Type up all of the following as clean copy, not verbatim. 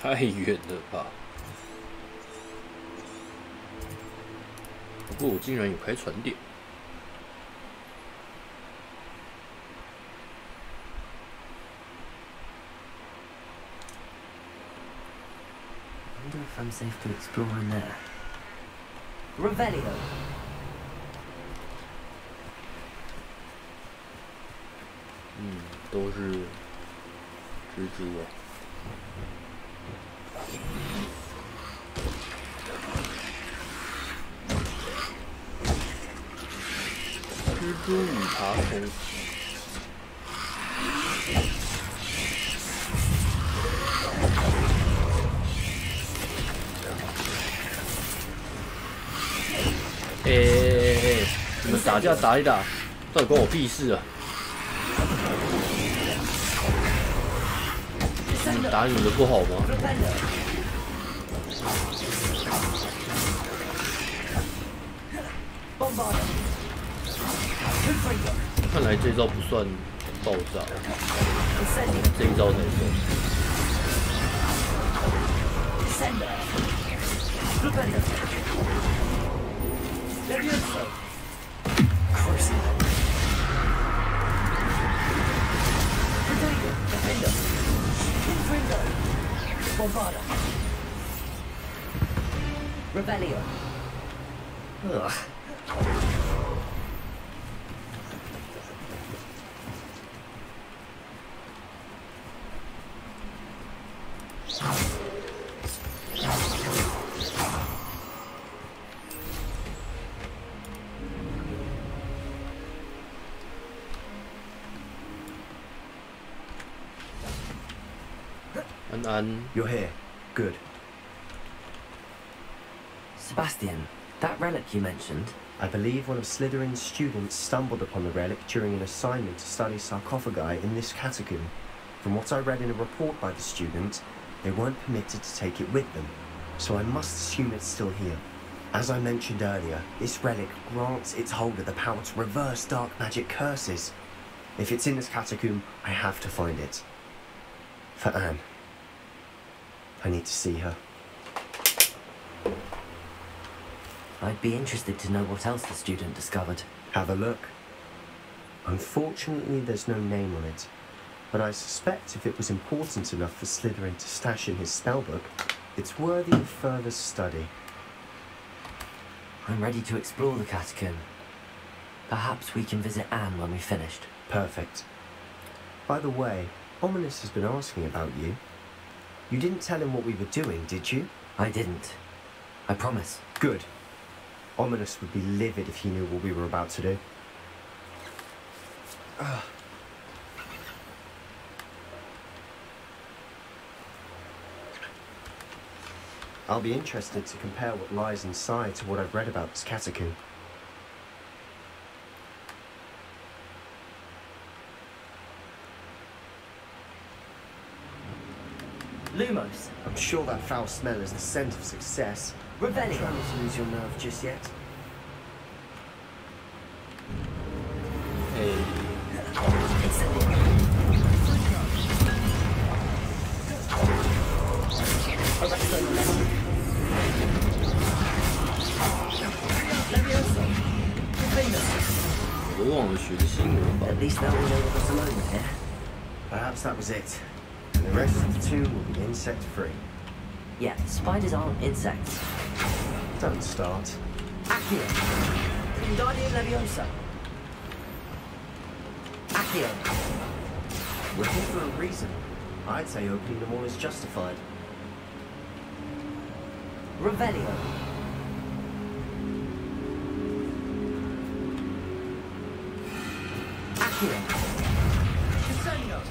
太远了吧！不过我竟然有开船点。I wonder if I'm safe to explore in there. Revelio. 都是蜘蛛啊。蜘蛛与爬虫。你们打架打一打，到底关我屁事啊！打你们的不好吗？看来这招不算爆炸，这一招才Revelio. Ugh. You're here. Good. Sebastian, that relic you mentioned? I believe one of Slytherin's students stumbled upon the relic during an assignment to study sarcophagi in this catacomb. From what I read in a report by the student, they weren't permitted to take it with them, so I must assume it's still here. As I mentioned earlier, this relic grants its holder the power to reverse dark magic curses. If it's in this catacomb, I have to find it. For Anne. I need to see her. I'd be interested to know what else the student discovered. Have a look. Unfortunately, there's no name on it, but I suspect if it was important enough for Slytherin to stash in his spellbook, it's worthy of further study. I'm ready to explore the catacomb. Perhaps we can visit Anne when we've finished. Perfect. By the way, Ominous has been asking about you. You didn't tell him what we were doing, did you? I didn't. I promise. Good. Ominous would be livid if he knew what we were about to do. I'll be interested to compare what lies inside to what I've read about this catacomb. Lumos. I'm sure that foul smell is the scent of success. Revelio. Try not to lose your nerve just yet. Hey. At least now we know what was alone here. Perhaps that was it. And the rest of the tomb will be insect-free. Yeah, spiders aren't insects. Don't start. Accio. Wingardium Leviosa. Accio. We're here for a reason. I'd say opening them all is justified. Revelio. Accio.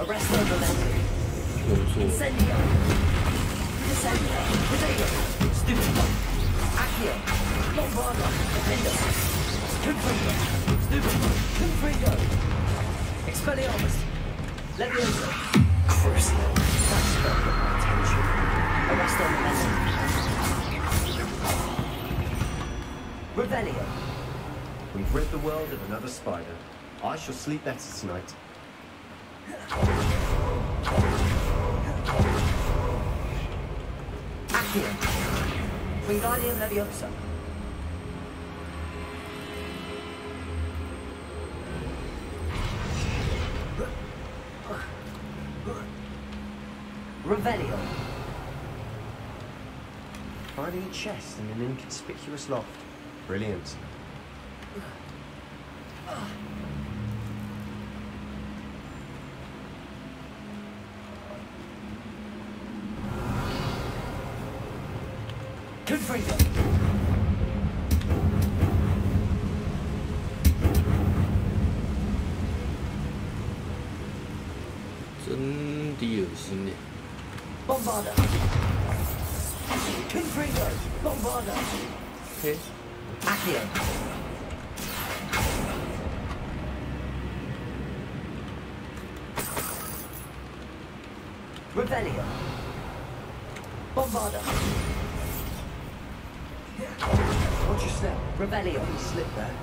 Arresto Valenti. Incendio. Incendio. Potato. Stupid. Accio. Lombardo. Defender. Confringo. Stupid. Confringo. Expelliarmus. Leviosa. Crucio. That spell got my attention. Arresto Valenti. Revelio. We've rid the world of another spider. I shall sleep better tonight. Accio. Wingardium Leviosa. Revelio. Finding a chest in an inconspicuous loft. Brilliant. Confringo.真的恶心呢。 Bombarda. Confringo. Bombarda. 嘿， Accio. Revelio. Bombarda. Watch your step. Revelio. You slip there.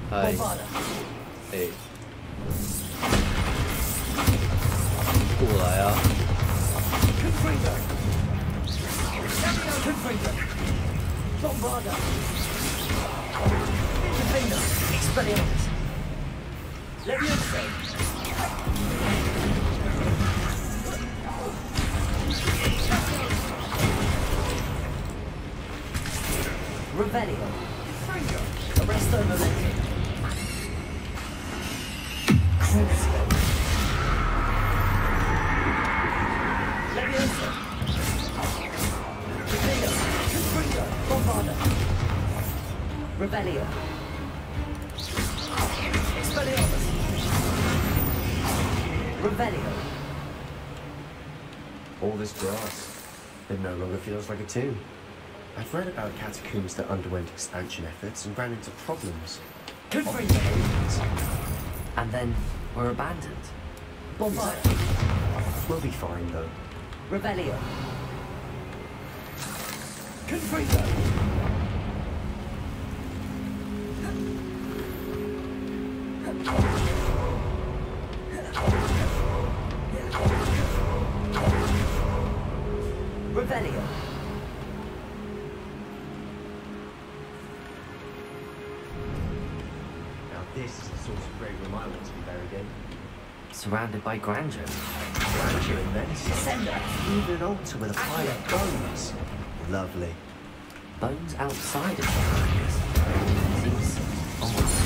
嗨， Bombarda. 哎，过来啊！ Confringo. Confringo. Bombarda. Confringo. Expelliarmus. Leviosa. Revelio. Arresto Momentum. Crucio. Leviosa. Revelio. Confringo. Bombarda. Revelio. Expelliarmus. Revelio. All this brass. It no longer feels like a tomb. I've read about catacombs that underwent expansion efforts and ran into problems. Confringo. Often And then were abandoned. Bombarda. we'll be fine though. Revelio. Confringo. Revelio. Now this is the sort of graveyard I want to be buried in. Surrounded by grandeur. Grandeur immense. Sender. Even an altar with a pile of bones. Lovely. Bones outside of the darkness. Seems almost.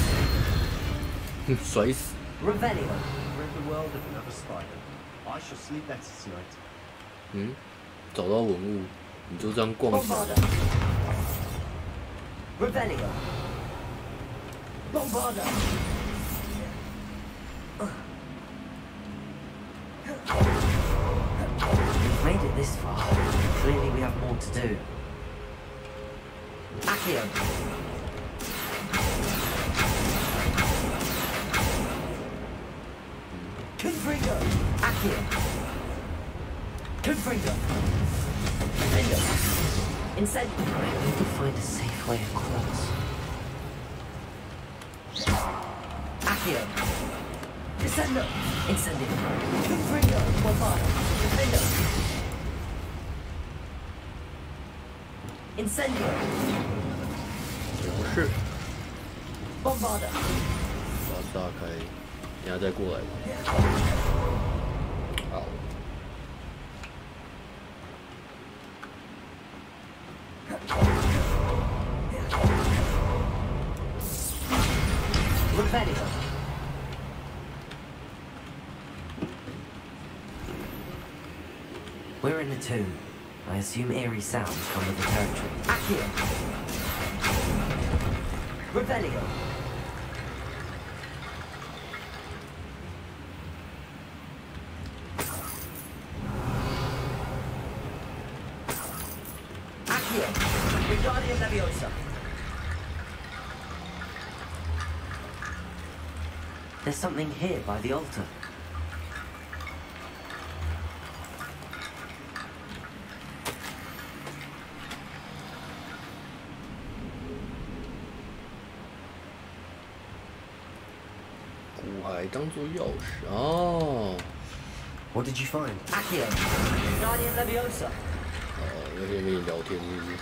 甩死！ Revelio. Rid the world of another spider. I shall sleep better tonight. 嗯，找到文物，你就这样逛起来。 Bombarda. Revelio. Bombarda. We've made it this far. Clearly we have more to do. Accio. Confringo. Accio. Confringo. Confringo. Incendio. I need to find a safe way across. Accio. Descendo. Incendio. Confringo. Bombarda. Confringo. Incendio. 不是， Bombarda. 把它炸开，等下再过来吧。好， Revelio. We're in the tomb. I assume eerie sounds come with the territory. Accio. Revelio. Accio. Wingardium Leviosa. There's something here by the altar. 骨骸当做钥匙哦。What did you find? Accio, Guardian Leviosa. 有点跟你聊天是不是？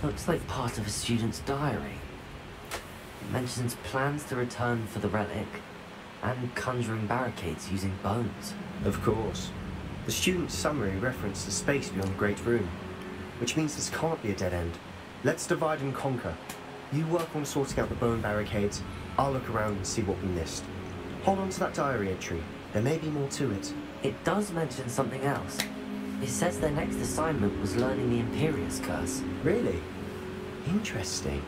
Looks like part of a student's diary. It mentions plans to return for the relic and conjuring barricades using bones. Of course. The student's summary referenced the space beyond the Great Room, which means this can't be a dead end. Let's divide and conquer. You work on sorting out the bone barricades, I'll look around and see what we missed. Hold on to that diary entry. There may be more to it. It does mention something else. It says their next assignment was learning the Imperius Curse. Really? Interesting.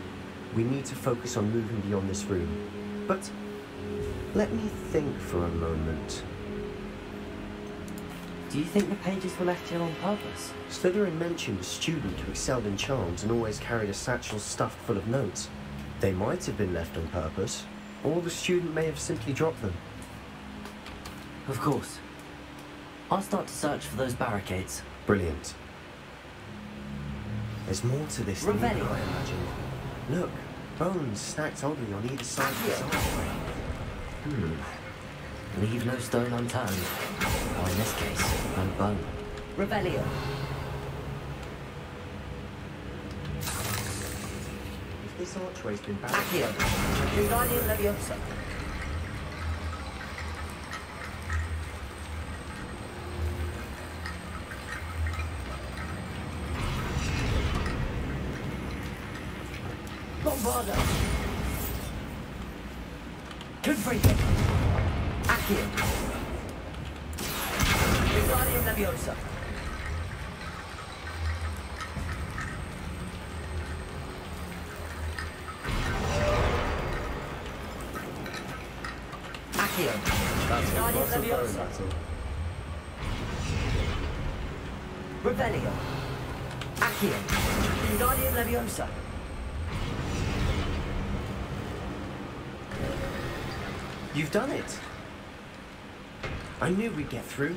We need to focus on moving beyond this room. But let me think for a moment. Do you think the pages were left here on purpose? Slytherin mentioned a student who excelled in charms and always carried a satchel stuffed full of notes. They might have been left on purpose, or the student may have simply dropped them. Of course. I'll start to search for those barricades. Brilliant. There's more to this than I imagined. Look, bones stacked oddly on either side of the archway. Leave no stone unturned. Or in this case, no bone. Revelio. If this archway's been Accio, barricaded... Guardian Leviosa. Bombardo. Confringo. Accio. Guardian Leviosa. Accio. Guardian Leviosa. Revelio. Accio. Guardian Leviosa. You've done it! I knew we'd get through.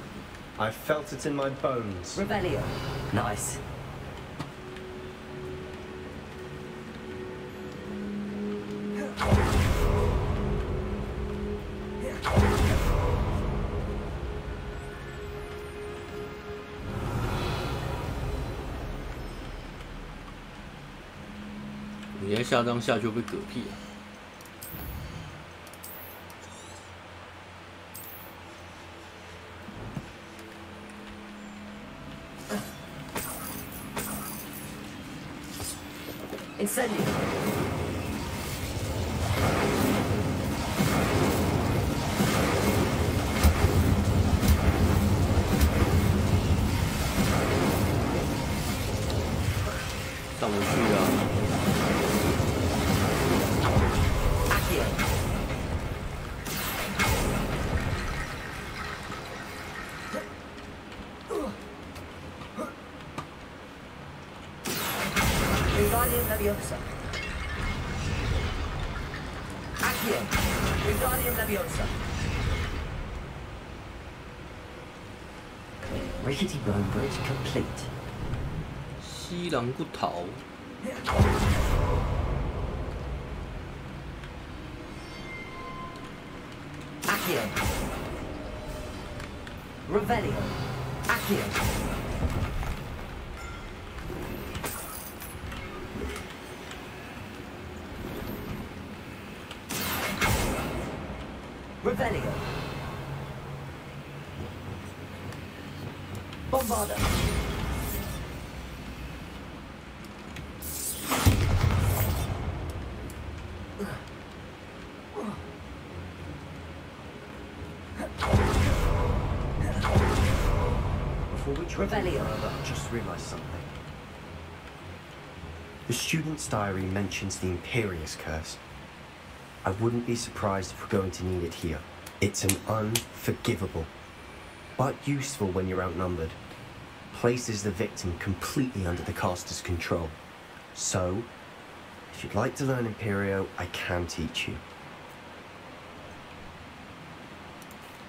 I felt it in my bones. Revelio. Nice.你连下张下去会被嗝屁啊！ Incendio. Accio. Guardian Leviosa. Accio. Guardian Leviosa. Rickety bone bridge complete. 西郎骨头。 Accio. Revelio. Accio. Revelio. Bombardo. Before we try Revelio. I just realised something. The student's diary mentions the Imperius Curse. I wouldn't be surprised if we're going to need it here. It's an unforgivable, but useful when you're outnumbered. Places the victim completely under the caster's control. So, if you'd like to learn Imperio, I can teach you.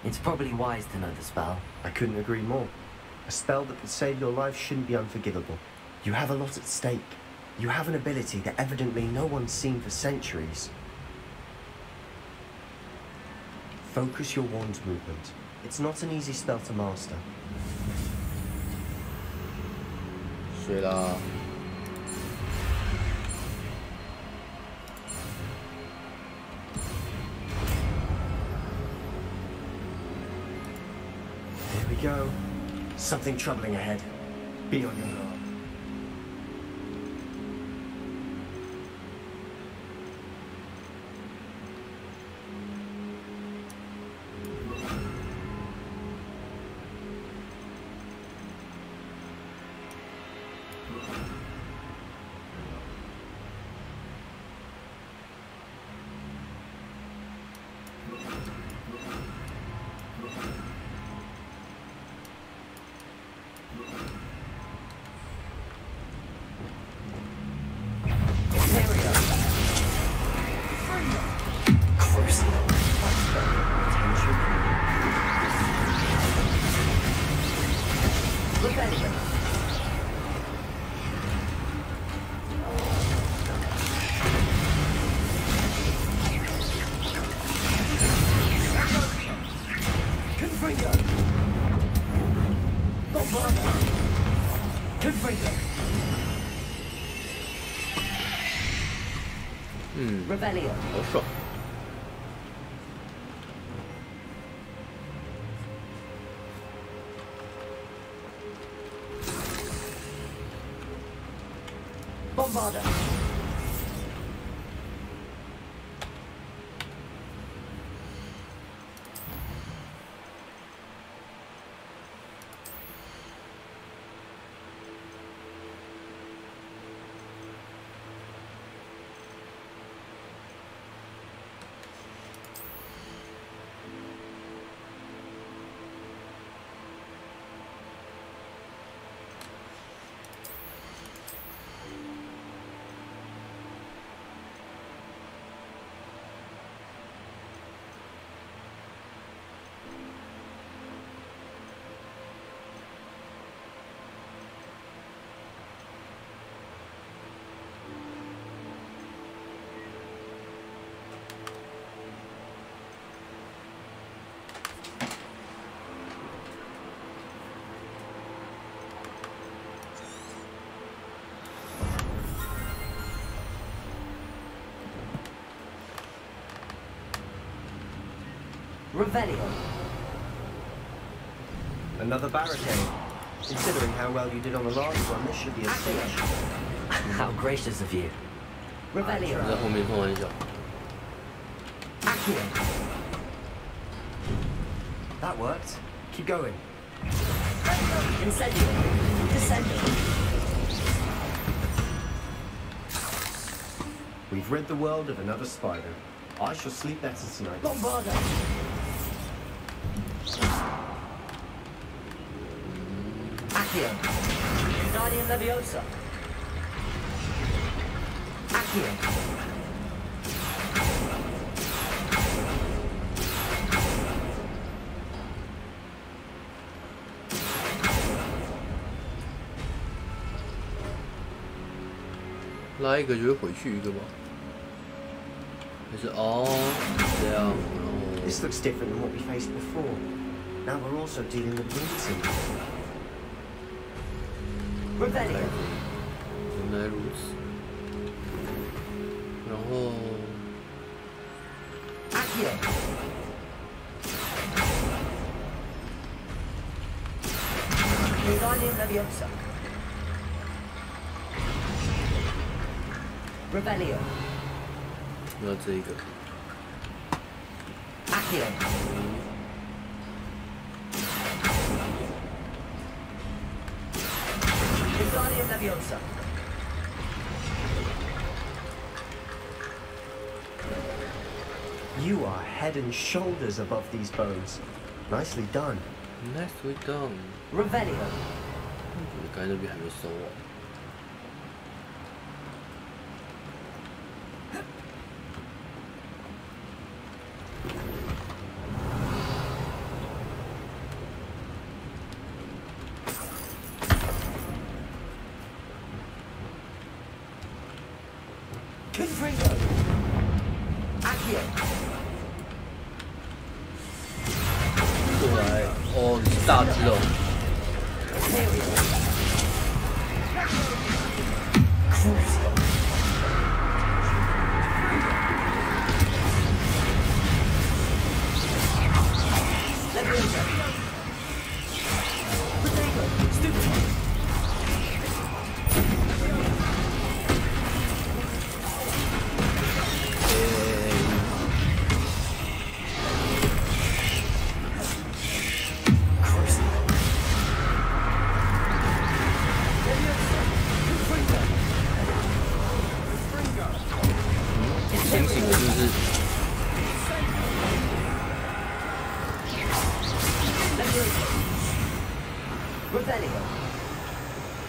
It's probably wise to know the spell. I couldn't agree more. A spell that could save your life shouldn't be unforgivable. You have a lot at stake. You have an ability that evidently no one's seen for centuries. Focus your wand movement. It's not an easy spell to master. 水啦。Here we go. Something troubling ahead. Be on your guard. Rebellion. 好爽。Bombarder. Revelio. Another barricade. Considering how well you did on the last one, this should be a cinch. How gracious of you. Revelio. 在后面碰完一下。 Accio. That worked. Keep going. Incendio. Descendo. We've rid the world of another spider. I shall sleep better tonight. Bombarder. Accio. Guardian Leviosa. Accio.拉一个就会回去一个吧？还是哦这样？然后 This looks different than what we faced before. Now we're also dealing with Winston. Revelio. 原来如此。然后 Accio. Guardian Leviosa. Revelio. 要这一个。 Accio. Guardian Leviosa. You are head and shoulders above these bones. Nicely done. Nicely done。 Revelio. 我刚才那边还没收完。 Confringo. Accio. 来，哦，你是大只哦。清醒的是不是？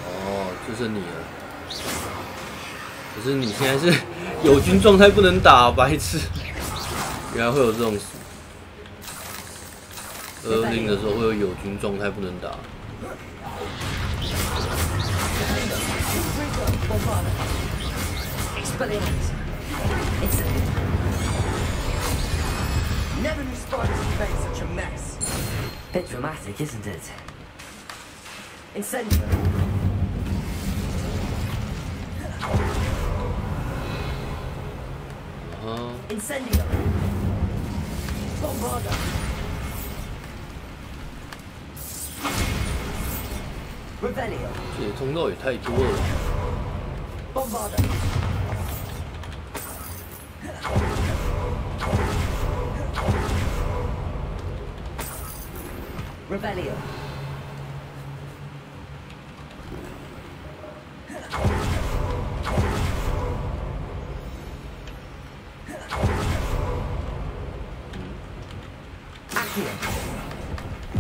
哦，就剩你了。可是你现在是友军状态不能打，白痴！原来会有这种事。噩令的时候会有友军状态不能打。Never knew spiders could make such a mess. Bit dramatic, isn't it? Incendio. Incendio. Bombarda. Revelio. 这通道也太多了。Bombarda. Revelio. Accio.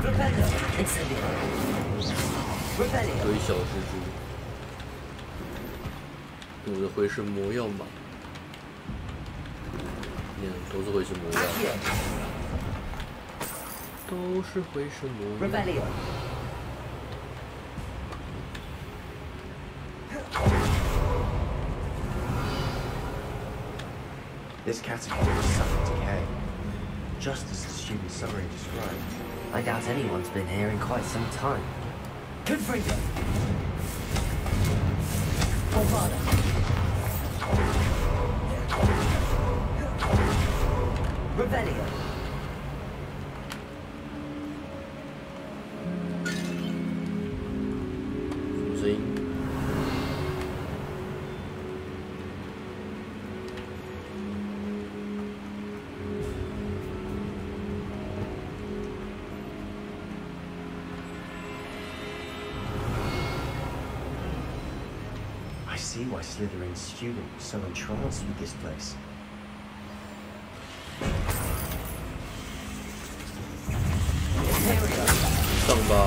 Revelio. Incendio. Revelio. 堆小蜘蛛，我的回神魔药嘛，你看都是回神魔药。都是回神魔药。Revelio. This catacomb is sudden decay, just as the student summary described. I doubt anyone's been here in quite some time. Confringo. Bombarda. Revelio. I see why Slytherin's student was so entranced with this place. Song ba.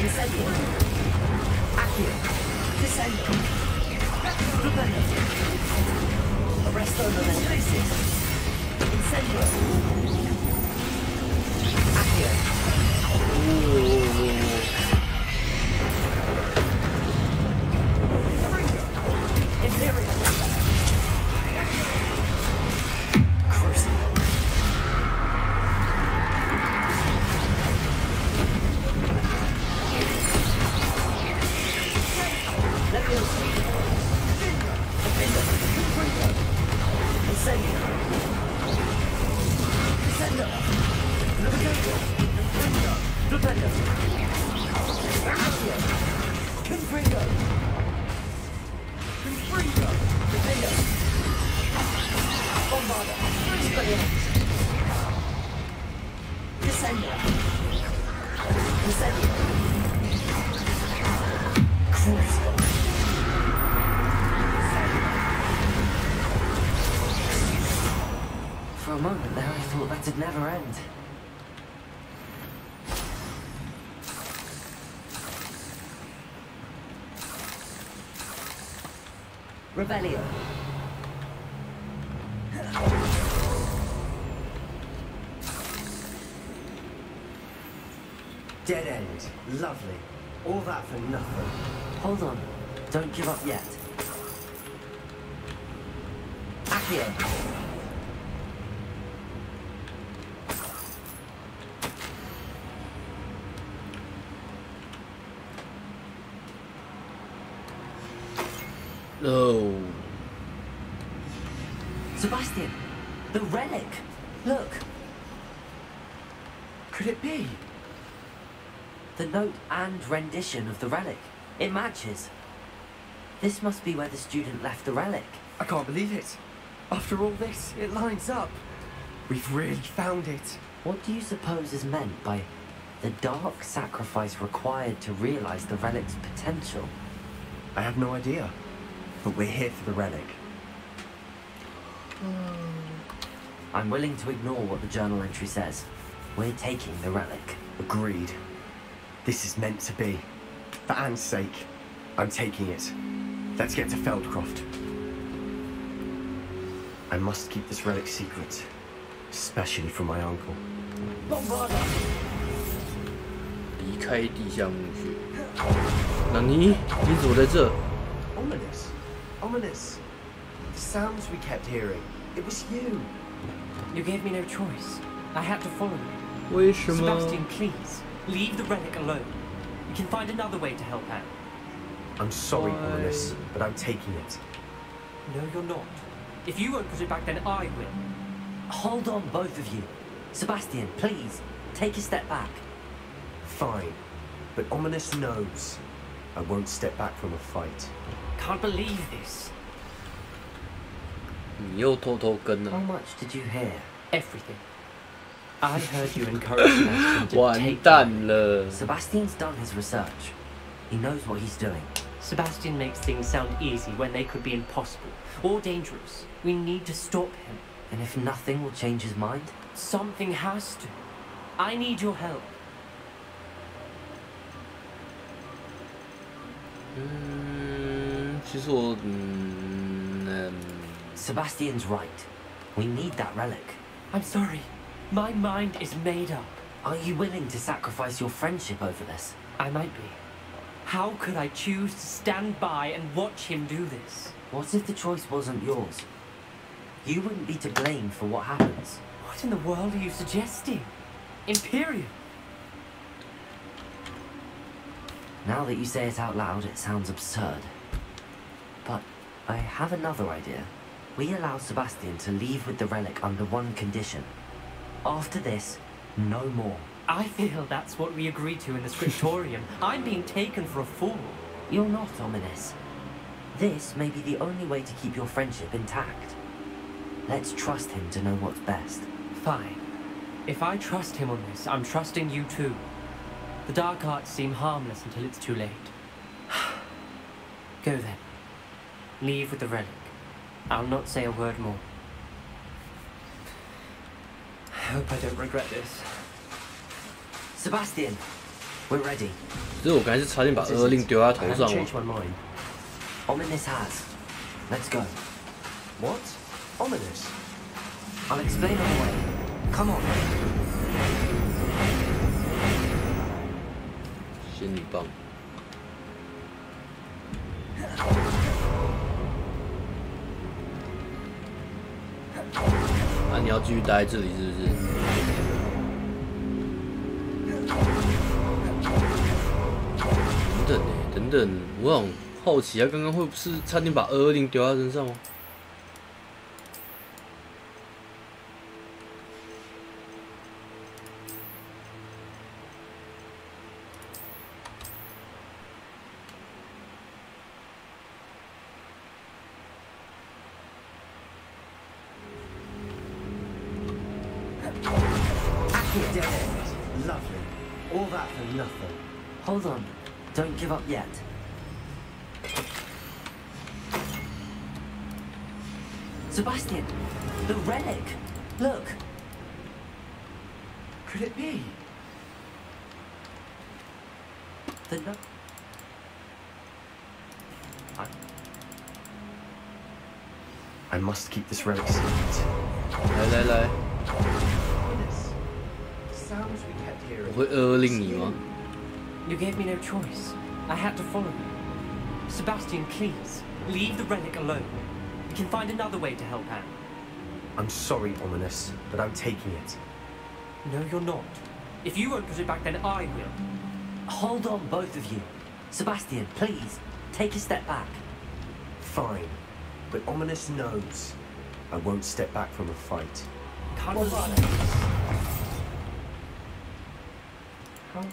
Incendio. Accio. Descendo. Revelio. Arresto Nemesis. Incendio. Accio. Imperial. For a moment there, I thought that'd never end. Revelio. Dead end. Lovely. All that for nothing. Hold on. Don't give up yet. Accio. No. Sebastian, the relic. Look. Could it be? The note and rendition of the relic. It matches. This must be where the student left the relic. I can't believe it. After all this, it lines up. We've really found it. What do you suppose is meant by the dark sacrifice required to realize the relic's potential? I have no idea. But we're here for the relic. I'm willing to ignore what the journal entry says. We're taking the relic. Agreed. This is meant to be. For Anne's sake, I'm taking it. Let's get to Feldcroft. I must keep this relic secret. Especially from my uncle. 离开地下墓穴。那你怎么在这？ Ominous. Ominous. The sounds we kept hearing. It was you. You gave me no choice. I had to follow you. 为什么？ Sebastian, please, leave the relic alone. We can find another way to help Anne. I'm sorry, Why? Ominous, but I'm taking it. No, you're not. If you won't put it back, then I will. Hold on, both of you. Sebastian, please, take a step back. Fine. But Ominous knows. I won't step back from a fight. Can't believe this. 你又偷偷跟 How 了， much did you hear? Everything. I heard you encourage Sebastian to 完 take 蛋了。 Sebastian's done his research. He knows what he's doing. Sebastian makes things sound easy when they could be impossible or dangerous. We need to stop him. And if nothing will change his mind? Something has to. I need your help. 其实我Sebastian's right. We need that relic. I'm sorry. My mind is made up. Are you willing to sacrifice your friendship over this? I might be. How could I choose to stand by and watch him do this? What if the choice wasn't yours? You wouldn't be to blame for what happens. What in the world are you suggesting? Imperium? Now that you say it out loud, it sounds absurd. But I have another idea. We allow Sebastian to leave with the relic under one condition. After this, no more. I feel that's what we agreed to in the scriptorium. I'm being taken for a fool. You're not, Ominous. This may be the only way to keep your friendship intact. Let's trust him to know what's best. Fine. If I trust him on this, I'm trusting you too. The dark arts seem harmless until it's too late. Go then. Leave with the relic. I'll not say a word more. I hope I don't regret this. Sebastian, we're ready. 其实我刚才是差点把噩令丢在他 I 头 haven't 上 changed my mind. Ominous has. Let's go. What? Ominous? I'll explain on the way. Come on. 仙女棒。啊，你要继续待在这里是不是？等等等等，我很好奇，他刚刚会不是差点把噩令丢在身上吗？Dead end. Lovely. All that for nothing. Hold on. Don't give up yet. Sebastian, the relic. Look. Could it be? The no. I must keep this relic secret. 来来来， Ominous. The sounds we kept 我 hearing. 会噩令你吗？ You gave me no choice. I had to follow you. Sebastian, please, leave the relic alone. We can find another way to help Anne. I'm sorry, Ominous, but I'm taking it. No, you're not. If you won't put it back, then I will. Hold on, both of you. Sebastian, please, take a step back. Fine, but Ominous knows I won't step back from a fight. Can't Well, believe right. this. How?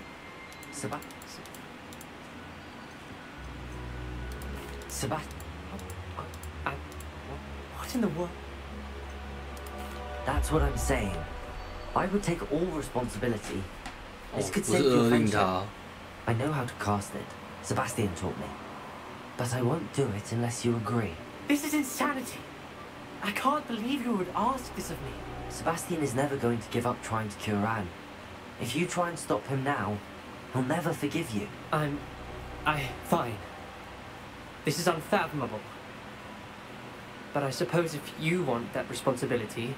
Sebastian. What in the world? That's what I'm saying. I would take all responsibility. 哦， This could 不 save 是 your 勒令 friendship. 他， I know how to cast it. Sebastian taught me. But I won't do it unless you agree. This is insanity. I can't believe you would ask this of me. Sebastian is never going to give up trying to cure Anne. If you try and stop him now, he'll never forgive you. Fine. This is unfathomable. But I suppose if you want that responsibility,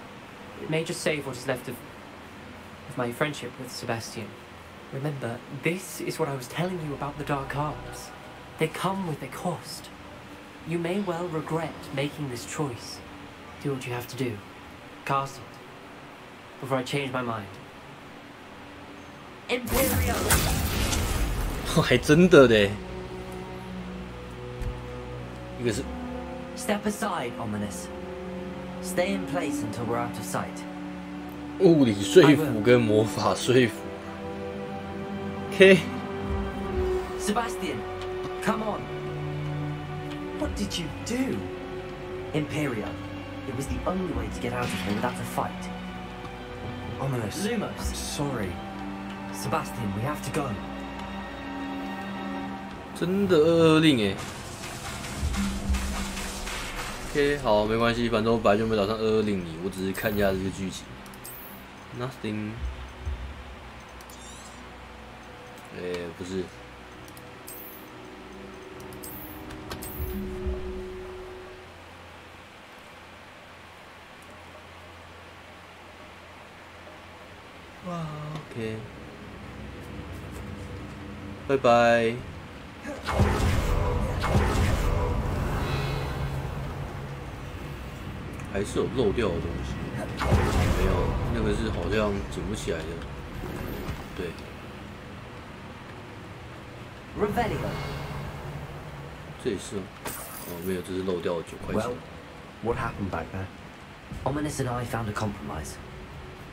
it may just save what is left of my friendship with Sebastian. Remember, this is what I was telling you about the dark arts. They come with a cost. You may well regret making this choice. Do what you have to do. Cast it. Before I change my mind. Imperial! 还真的嘞。一个是 Step aside, Ominous. Stay in place until we're out of sight. 物理说服跟魔法说服。OK， Sebastian, come on. What did you do? Imperial. It was the only way to get out of here without a fight. Ominous. Lumos. I'm sorry. Sebastian, we have to go. 真的噩噩令哎。OK， 好，没关系，反正我本来就没打算噩噩令你，我只是看一下这个剧情。Nothing。不是。哇 ，OK， 拜拜。还是有漏掉的东西，没有，那个是好像捡不起来的，对。 Revelio. 这也是哦，没有，这是漏掉了9块钱 Well,。what happened back there? Ominous and I found a compromise.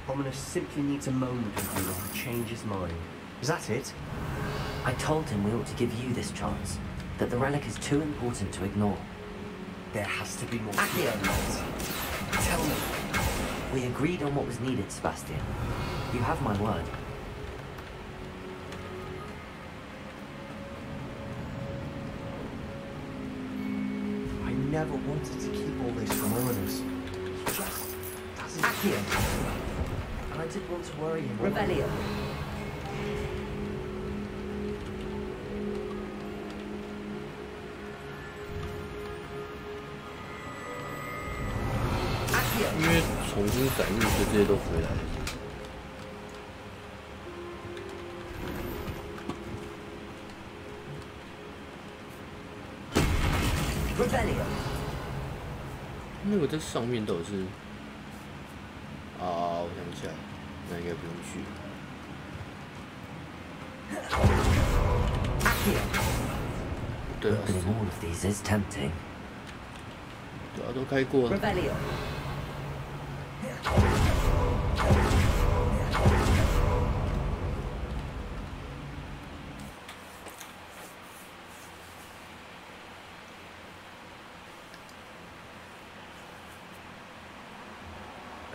Ominous simply needs a moment with you to change his mind. Is that it? I told him we ought to give you this chance, that the relic is too important to ignore. There has to be more. Accio. Tell me. We agreed on what was needed, Sebastian. You have my word. I never wanted to keep all this from Ominous. Just doesn't. Accio. And I didn't want to worry him. Revelio. Accio. 因为重新载入，所以这些都回来了。 Revelio. 那个在上面到底是我想起来，那应该不用去。 Accio. 对啊， Opening all of these is tempting. 对啊，都开过了。 Revelio.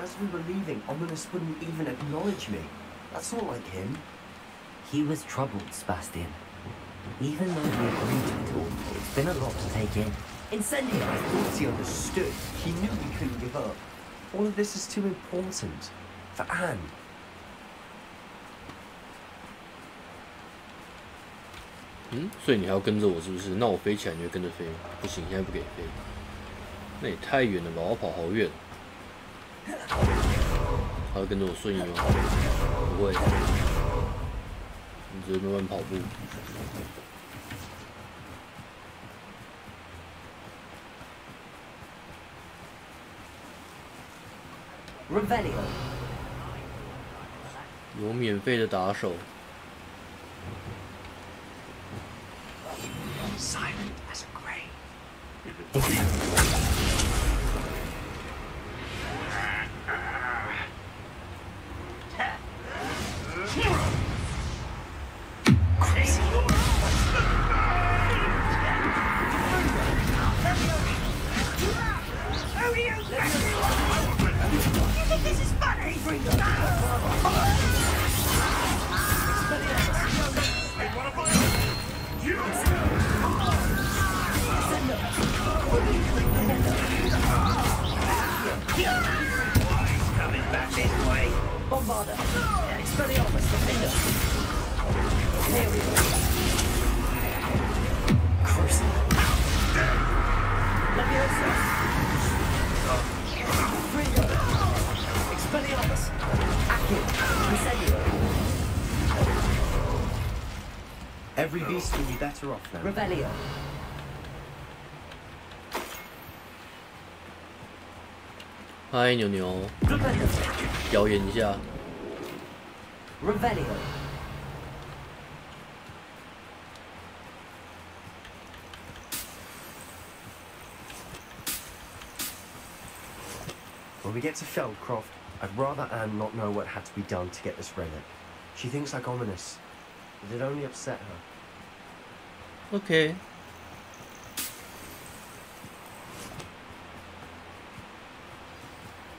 As we were leaving, Ominous wouldn't even acknowledge me. That's not like him. He was troubled, Sebastian. Even though we agreed to it all, it's been a lot to take in. Incendio! I thought he understood. He knew we couldn't give up. All of this is too important. For Anne. 所以你还要跟着我是不是？那我飞起来你会跟着飞吗？不行，现在不给飞。那也太远了吧，我要跑好远。还要跟着我瞬移吗？不会。你只是慢慢跑步。Revelio. 有免费的打手。Silent as a grave. Bombarder. Expelliarmus defender. Aerial. Cruising. Leviosa. Fringo. Expelliarmus. Acid. Incendio. Every beast will be better off now. Revelio. 嗨，牛牛， Revelio. 表演一下。 Revelio. When we get to Feldcroft, I'd rather Anne not know what had to be done to get this relic. She thinks like ominous. It'd only upset her. OK。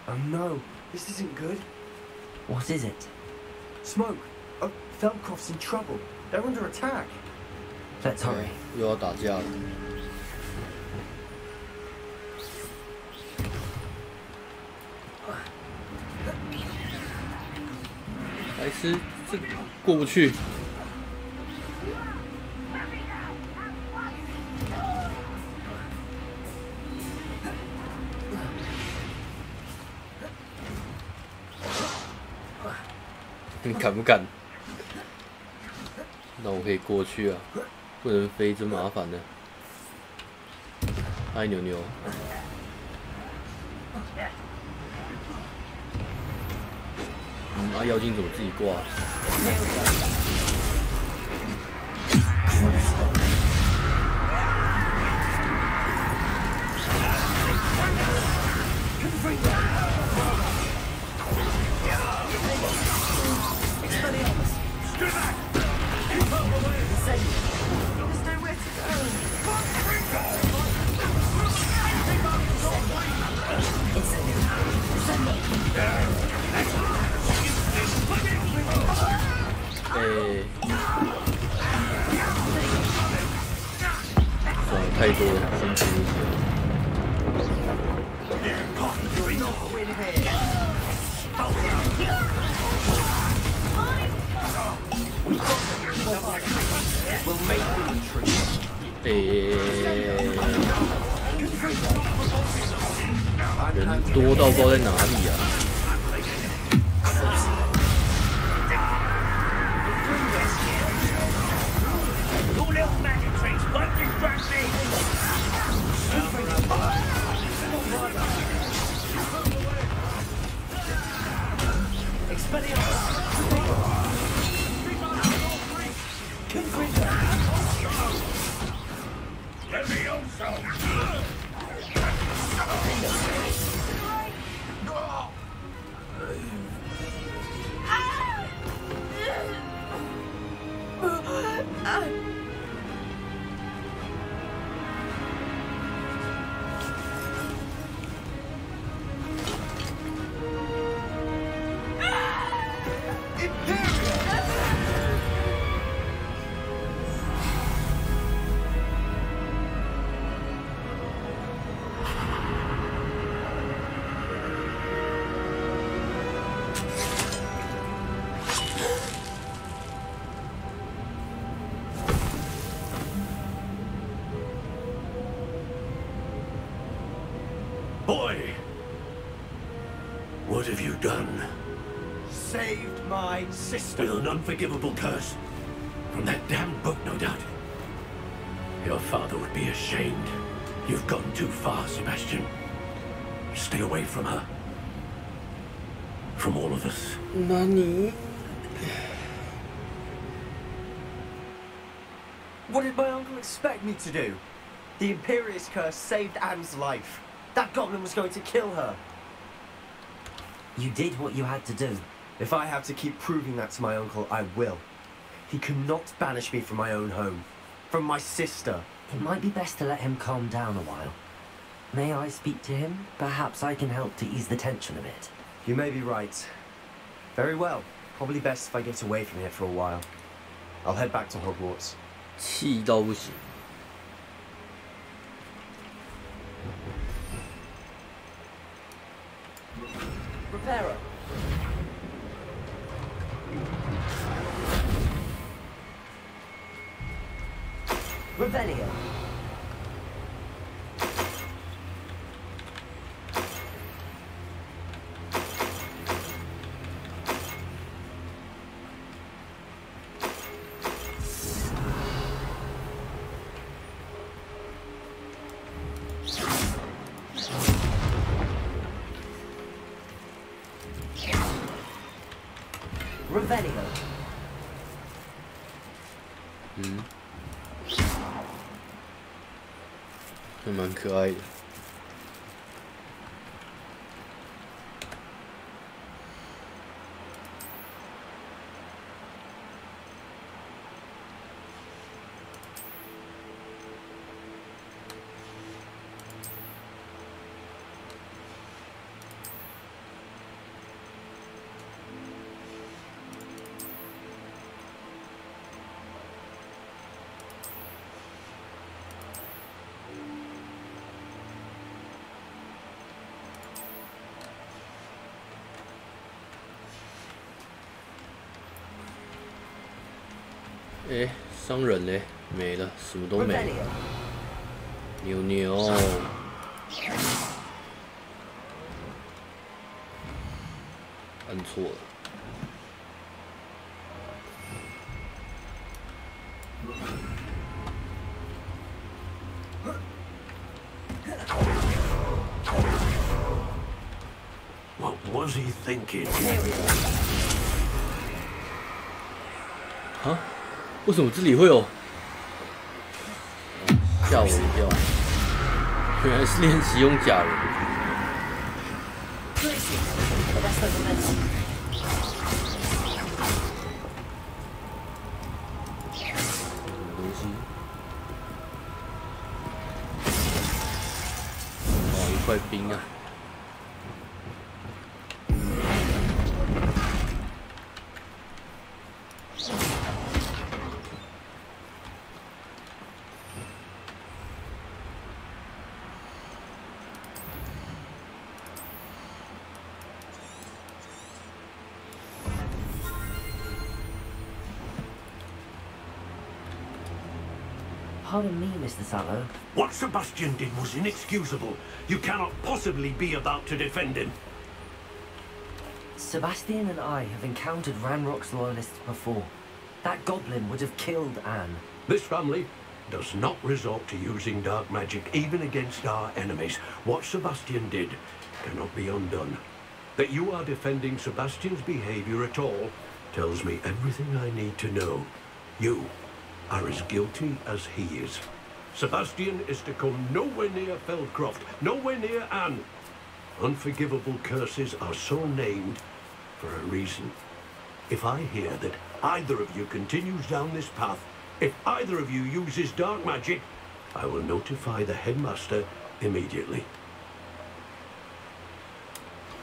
Oh no, this isn't good. What is it? Smoke! Oh, Feldcroft's in trouble. They're under attack. Let's hurry. 又要打架了。白痴，这过不去。你敢不敢？那我可以过去啊，不能飞真麻烦呢。嗨，牛牛。妖精怎么自己挂？ 太多了，辛苦一些。人多到不知道在哪里啊！ Boy! What have you done? Saved my sister. With an unforgivable curse? From that damn book, no doubt. Your father would be ashamed. You've gone too far, Sebastian. Stay away from her. From all of us. 那你 What did my uncle expect me to do? The Imperious curse saved Anne's life. That goblin was going to kill her. You did what you had to do. If I have to keep proving that to my uncle, I will. He cannot banish me from my own home. From my sister. It might be best to let him calm down a while. May I speak to him? Perhaps I can help to ease the tension a bit. You may be right. Very well. Probably best if I get away from here for a while. I'll head back to Hogwarts. 气到不行。 Reparo. Revelio. Revelio. 还蛮可爱的。哎，商人嘞，没了，什么都没了。牛牛，按错了。 What was he thinking? 啊？为什么这里会有？吓我一跳！原来是练习用假人。什么东西？哦，一块冰啊！ Pardon me, Mr. Sallow. What Sebastian did was inexcusable. You cannot possibly be about to defend him. Sebastian and I have encountered Ranrock's loyalists before. That goblin would have killed Anne. This family does not resort to using dark magic even against our enemies. What Sebastian did cannot be undone. That you are defending Sebastian's behavior at all tells me everything I need to know. You are as guilty as he is. Sebastian is to come nowhere near Feldcroft, nowhere near Anne. Unforgivable curses are so named for a reason. If I hear that either of you continues down this path, if either of you uses dark magic, I will notify the headmaster immediately.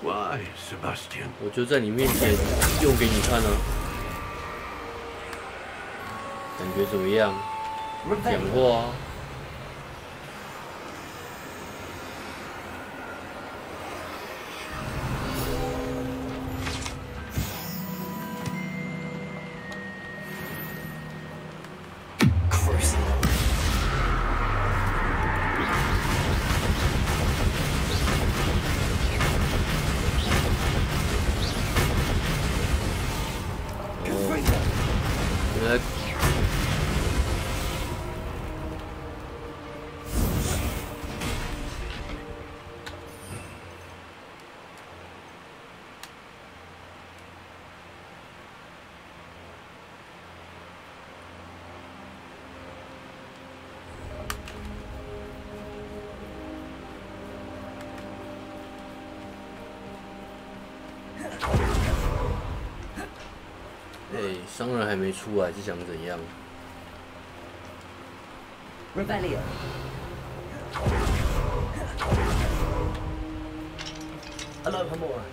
Why, Sebastian? 我就在你面前用给你看啊，感觉怎么样？讲话啊。 原来哎，商人还没出来，是想怎样？ Revelio. Aloha Mora.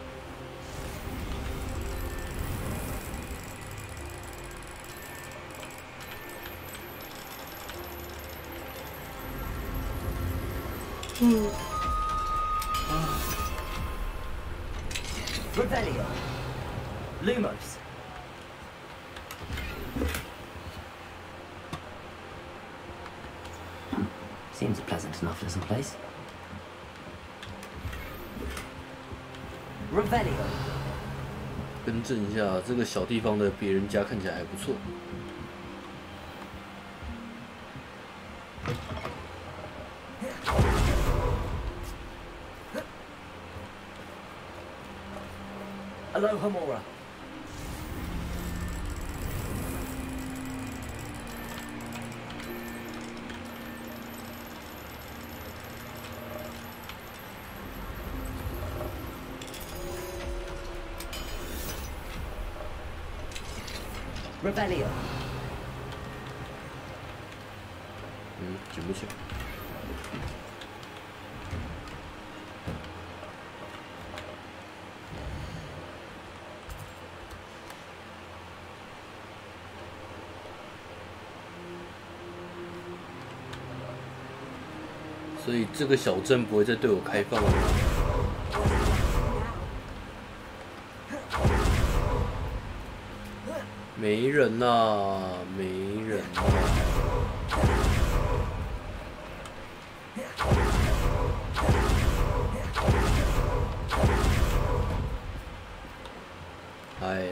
Revelio. Lumos. Seems a pleasant enough little place. Revelio. 更正一下，这个小地方的别人家看起来还不错。 Aloha Mora. Revelio. 举不起来。所以这个小镇不会再对我开放了吗？没人呐、没人呐、哎。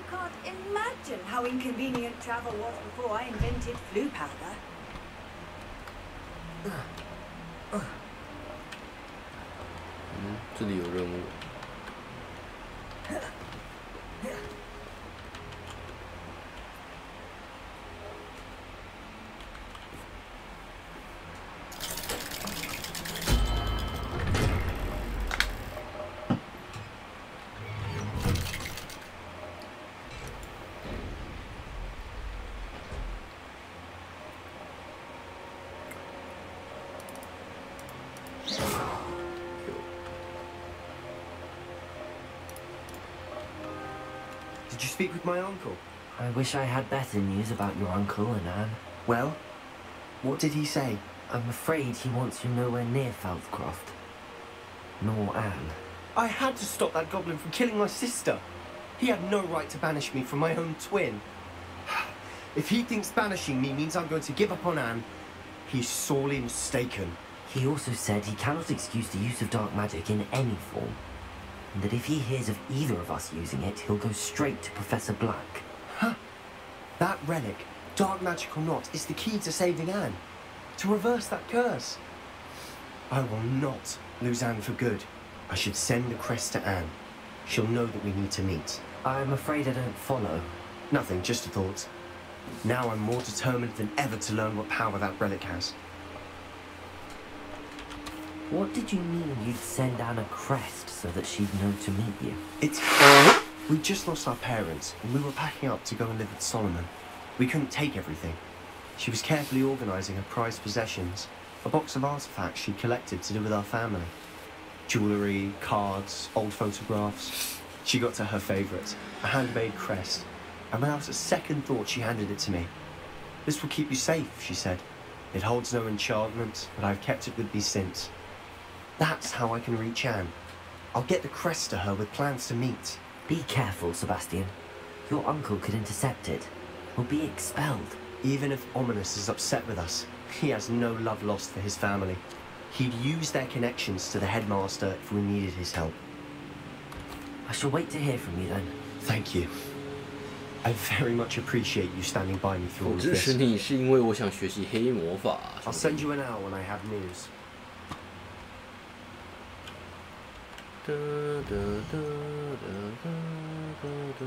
Can't imagine how inconvenient travel was before I invented flu powder. 这里有任务。Did you speak with my uncle? I wish I had better news about your uncle and Anne. Well, what did he say? I'm afraid he wants you nowhere near Falthcroft. Nor Anne. I had to stop that goblin from killing my sister. He had no right to banish me from my own twin. If he thinks banishing me means I'm going to give up on Anne, he's sorely mistaken. He also said he cannot excuse the use of dark magic in any form, and that if he hears of either of us using it, he'll go straight to Professor Black. Huh? That relic, dark magic or not, is the key to saving Anne. to reverse that curse. I will not lose Anne for good. I should send the crest to Anne. She'll know that we need to meet. I'm afraid I don't follow. Nothing, just a thought. Now I'm more determined than ever to learn what power that relic has. What did you mean you'd send Anne a crest so that she'd know to meet you? It's... We just lost our parents, and we were packing up to go and live with Solomon. We couldn't take everything. She was carefully organising her prized possessions, a box of artefacts she'd collected to do with our family. Jewellery, cards, old photographs. She got to her favourite, a handmade crest, and without a second thought she handed it to me. "This will keep you safe," she said. "It holds no enchantment, but I've kept it with me since. That's how I can reach Anne. I'll get the crest to her with plans to meet." Be careful, Sebastian. Your uncle could intercept it, or be expelled. Even if Ominous is upset with us, he has no love lost for his family. He'd use their connections to the headmaster if we needed his help. I shall wait to hear from you then. Thank you. I very much appreciate you standing by me through all 我 of 支持 this. 你是因为我想学习黑魔法。 I'll send you an hour when I have news. 哒哒哒哒哒哒哒。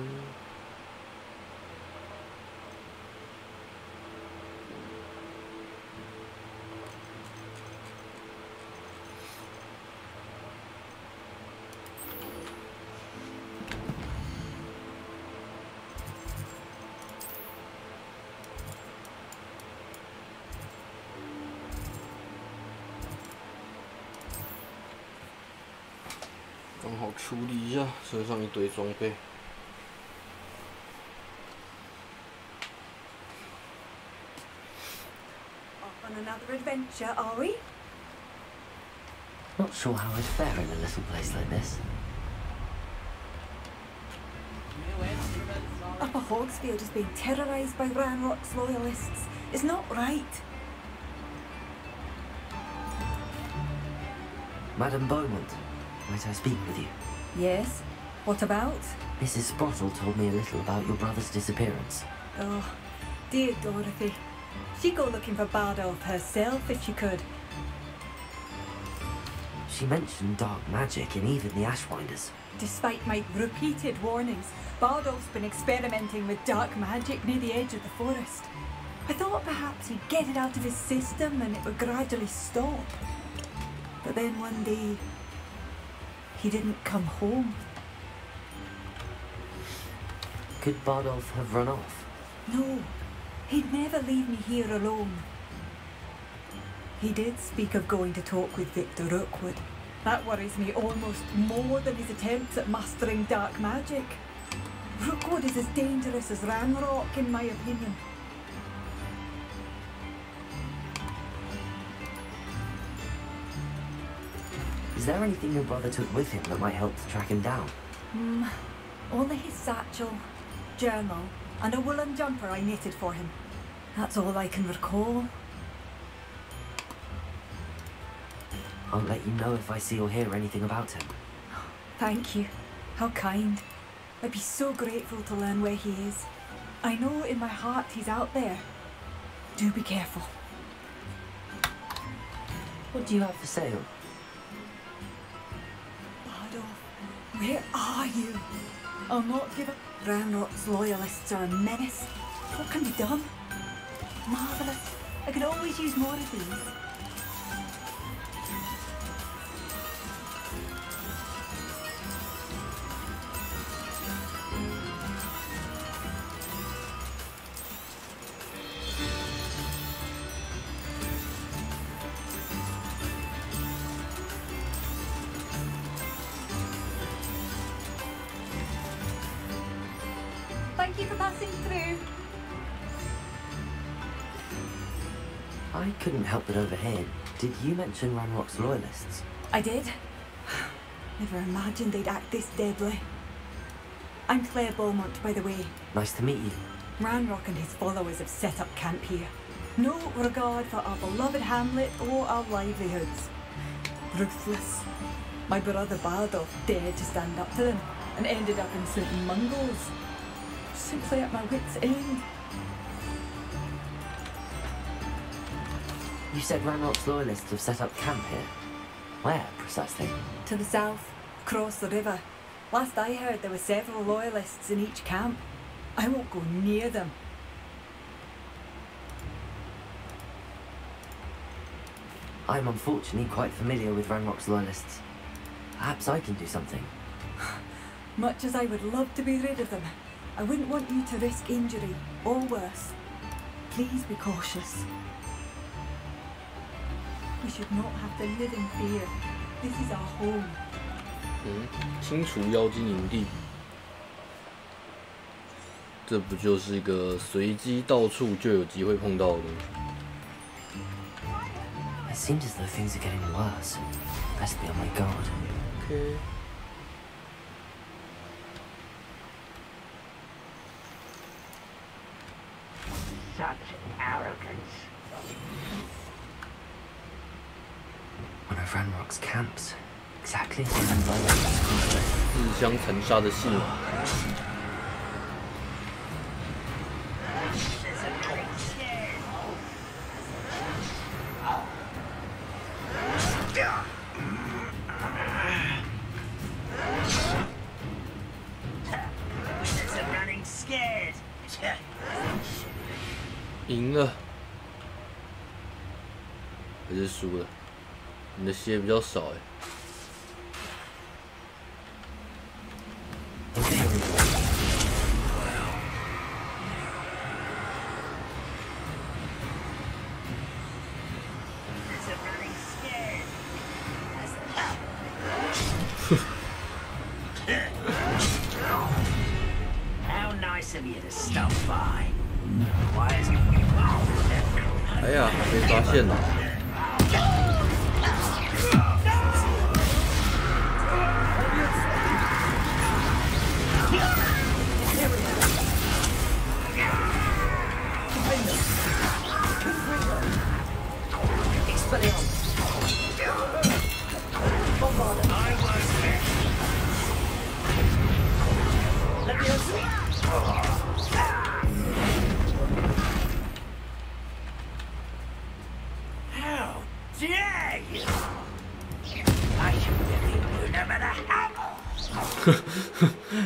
刚好处理一下身上一堆装备。 Off on another adventure, are we? Not sure how I'd fare in a little place like this. Upper Hogsfield is being terrorised by Ranrock's loyalists. It's not right. Madame Beaumont, might I speak with you? Yes? What about? Mrs. Sprottle told me a little about your brother's disappearance. Oh, dear Dorothy. She'd go looking for Bardolph herself if she could. She mentioned dark magic and even the Ashwinders. Despite my repeated warnings, Bardolph's been experimenting with dark magic near the edge of the forest. I thought perhaps he'd get it out of his system and it would gradually stop. But then one day, he didn't come home. Could Bardolph have run off? No, he'd never leave me here alone. He did speak of going to talk with Victor Rookwood. That worries me almost more than his attempts at mastering dark magic. Rookwood is as dangerous as Ranrock, in my opinion. Is there anything your brother took with him that might help to track him down? Only his satchel, journal, and a woolen jumper I knitted for him. That's all I can recall. I'll let you know if I see or hear anything about him. Thank you. How kind. I'd be so grateful to learn where he is. I know in my heart he's out there. Do be careful. What do you have for sale? Bardolph, where are you? I'll not give up. Ranrock's loyalists are a menace. What can be done? Marvellous. I could always use more of these. Thank you for passing through. I couldn't help but overhear. Did you mention Ranrock's loyalists? I did. Never imagined they'd act this deadly. I'm Claire Beaumont, by the way. Nice to meet you. Ranrock and his followers have set up camp here. No regard for our beloved hamlet or our livelihoods. Ruthless. My brother Bardolph dared to stand up to them and ended up in St. Mungo's. Simply at my wit's end. You said Ranrock's loyalists have set up camp here. Where, precisely? To the south, across the river. Last I heard, there were several loyalists in each camp. I won't go near them. I'm unfortunately quite familiar with Ranrock's loyalists. Perhaps I can do something. Much as I would love to be rid of them, I wouldn't want you to risk injury, or worse. Please be cautious. We should not have to live in fear. This is our home. 清除妖精营地，这不就是一个随机到处就有机会碰到的东西？ It seems as though things are getting worse. Best be on my guard. Okay. Such arrogance. One of Ranrock's camps. Exactly as I 自相残杀的戏码。赢了，还是输了？你的血比较少哎。 How nice of you to stop by. 哎呀，被发现了！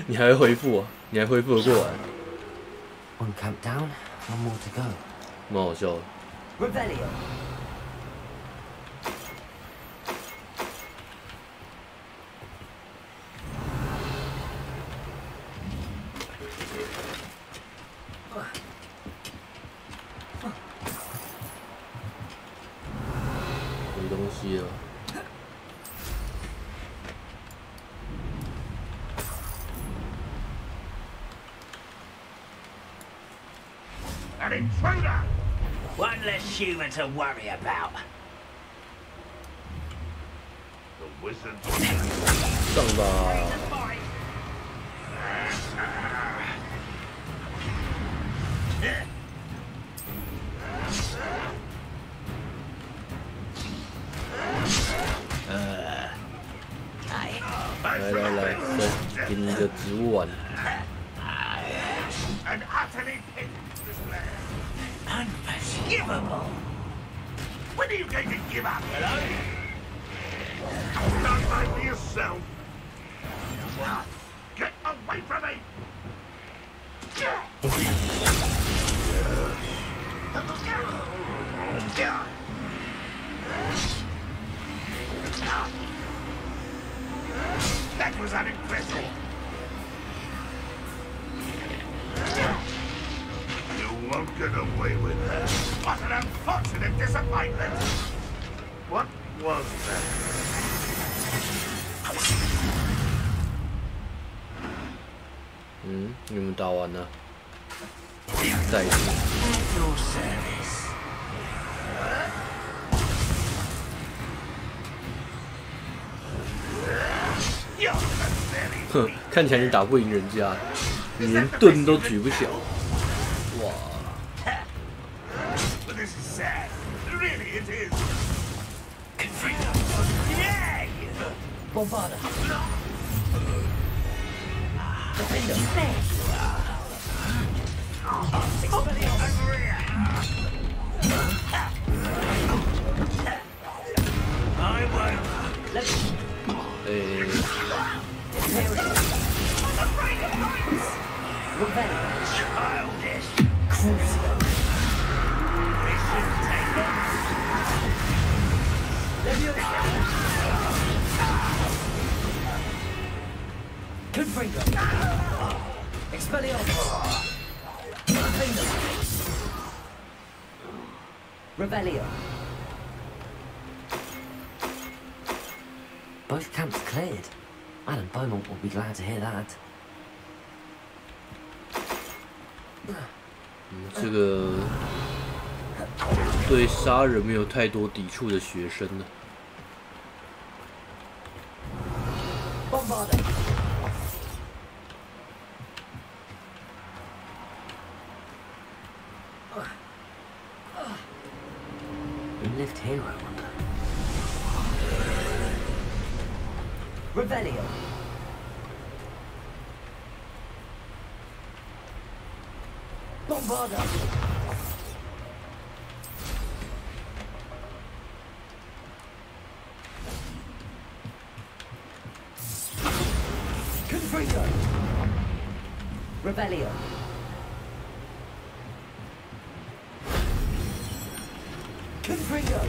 你还会恢复啊？你还恢复得过来？ One camp down, one more to go. 蛮好笑的。 Revelio. 没东西了。 An intruder! One less human to worry about. The wizard. 上吧！ 来，再给你一个植物丸。 An utterly pitiless land. Unforgivable. When are you going to give up, hello? Don't mind for yourself. Get away from me! That was unimpressive. You won't get away with that. What an unfortunate disappointment! What was that? 你们打完了，再一次。 At your service. 哼，看起来你打不赢人家，你连盾都举不起来。哇！ But this is sad. Really, it is. Yeah! Bombarda. Defender. Expelliarmus. Revelio. Both camps cleared. Madam Beaumont will be glad to hear that. 这个对杀人没有太多抵触的学生呢。Bombarder. We lived here, I wonder. Revelio. Bombarder. Confringo. Revelio. Confringo.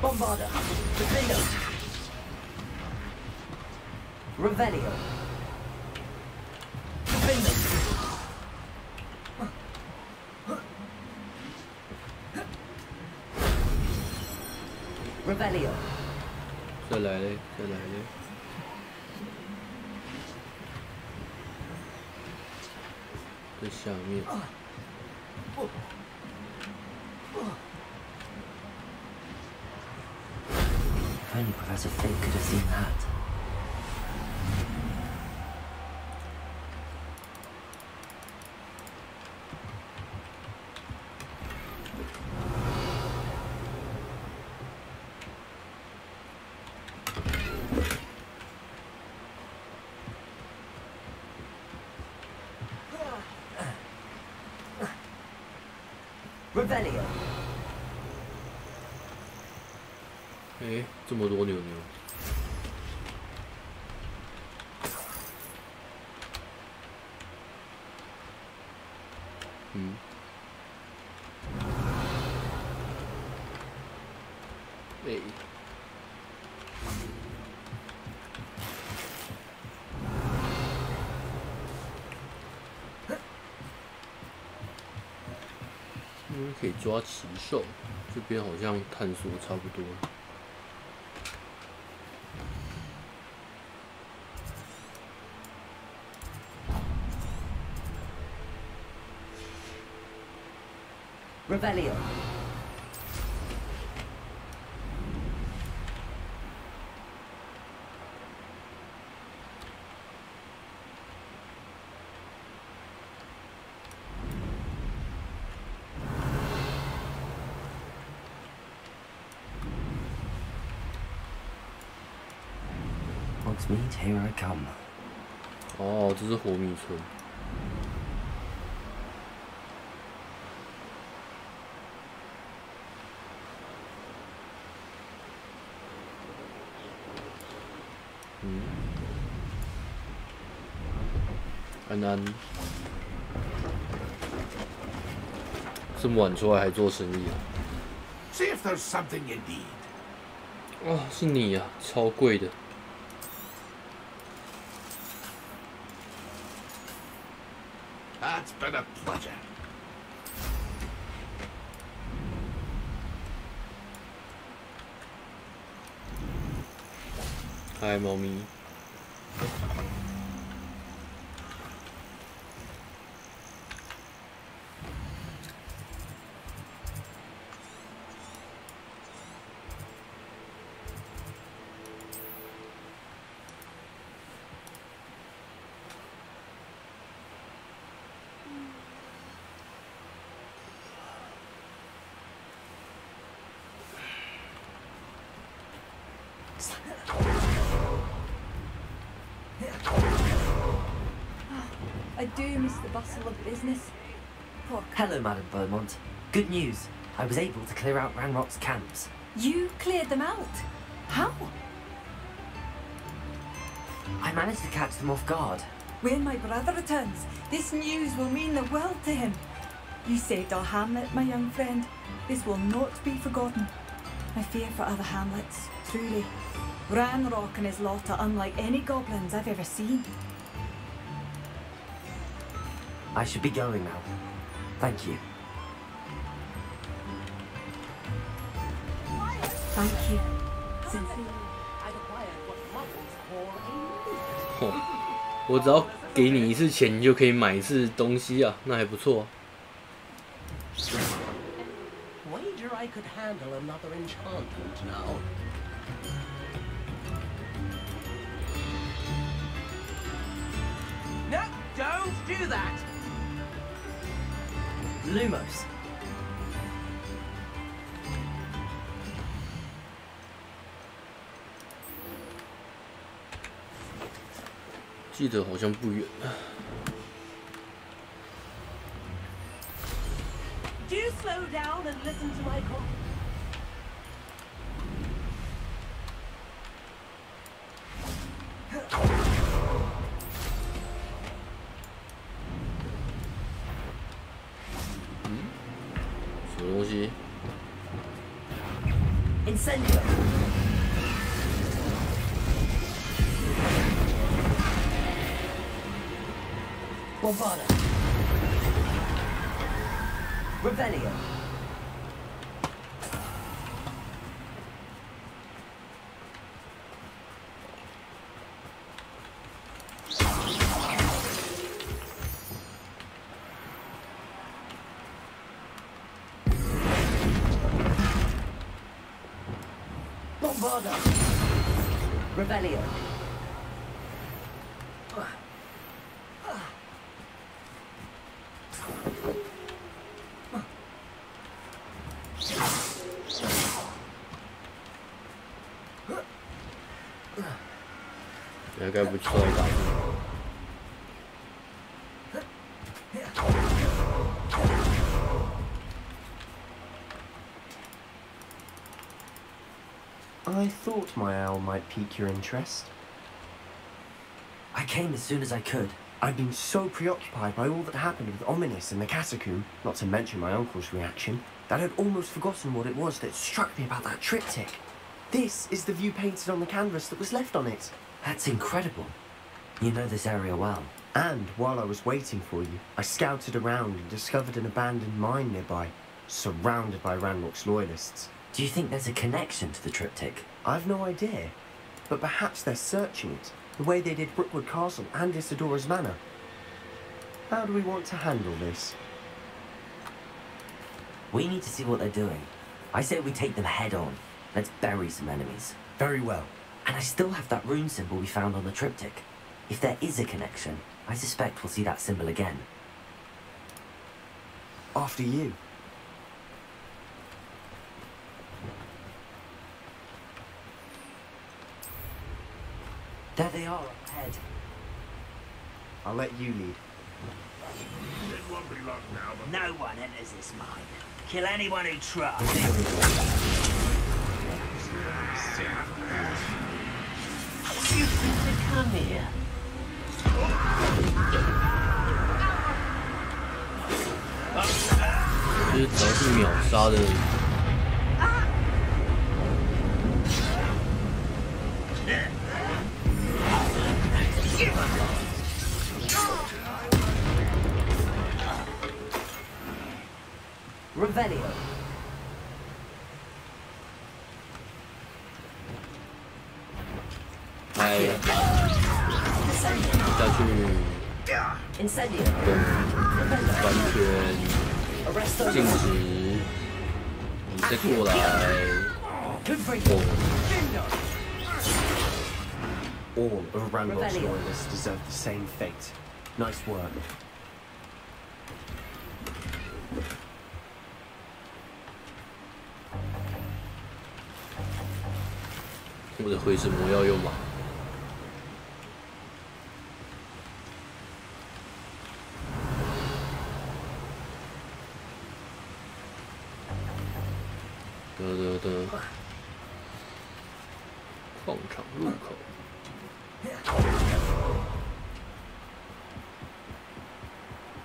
Bombarder. Defendo. Revelio. Defendo. Revelio. 再来嘞，再来嘞。在下面。 If only Professor Fig could have seen that. Revelio. 哎，这么多牛牛。嗯。哎。可以抓奇兽，这边好像探索差不多了。 Revelio. Hogsmeade, here I come. 哦，这是火米村。 安安，这么晚出来还做生意啊？ See if there's something you need. 哦，是你啊，超贵的。 That's been a pleasure. 嗨，猫咪。I do miss the bustle of business. Poor Hello, Madam Beaumont. Good news. I was able to clear out Ranrock's camps. You cleared them out? How? I managed to catch them off guard. When my brother returns, this news will mean the world to him. You saved our hamlet, my young friend. This will not be forgotten. I fear for other hamlets, truly. Ranrock and his lot are unlike any goblins I've ever seen. I should be going now. Thank you. Thank you. Sincerely. 哦，我只要给你一次钱，你就可以买一次东西啊，那还不错。 Wager I could handle another enchantment now. No, don't do that! Lumos. 记得好像不远。 Do slow down and listen to my call. 什么东西 Incendio. Bombarda. Revelio. Bombarda. Revelio. 应该不出来打。 I thought my owl might pique your interest. I came as soon as I could. I've been so preoccupied by all that happened with Ominous in the catacomb, not to mention my uncle's reaction, that I'd almost forgotten what it was that struck me about that triptych. This is the view painted on the canvas that was left on it. That's incredible. You know this area well. And while I was waiting for you, I scouted around and discovered an abandoned mine nearby, surrounded by Ranrock's loyalists. Do you think there's a connection to the triptych? I've no idea, but perhaps they're searching it, the way they did Brookwood Castle and Isidora's Manor. How do we want to handle this? We need to see what they're doing. I say we take them head on. Let's bury some enemies. Very well. And I still have that rune symbol we found on the triptych. If there is a connection, I suspect we'll see that symbol again. After you. There they are up ahead. I'll let you lead. It won't be long now, but No one enters this mine. Kill anyone who tries. You think to come here? 就是只要是秒杀的， Revelio. 来下去 Incendio. 完全 Arresto. 静止，你再过来， Good for 哦 you. All of Ranrock's Revelio. loyalists deserve the same fate. Nice work. 我的回神魔要用吗？矿场入口。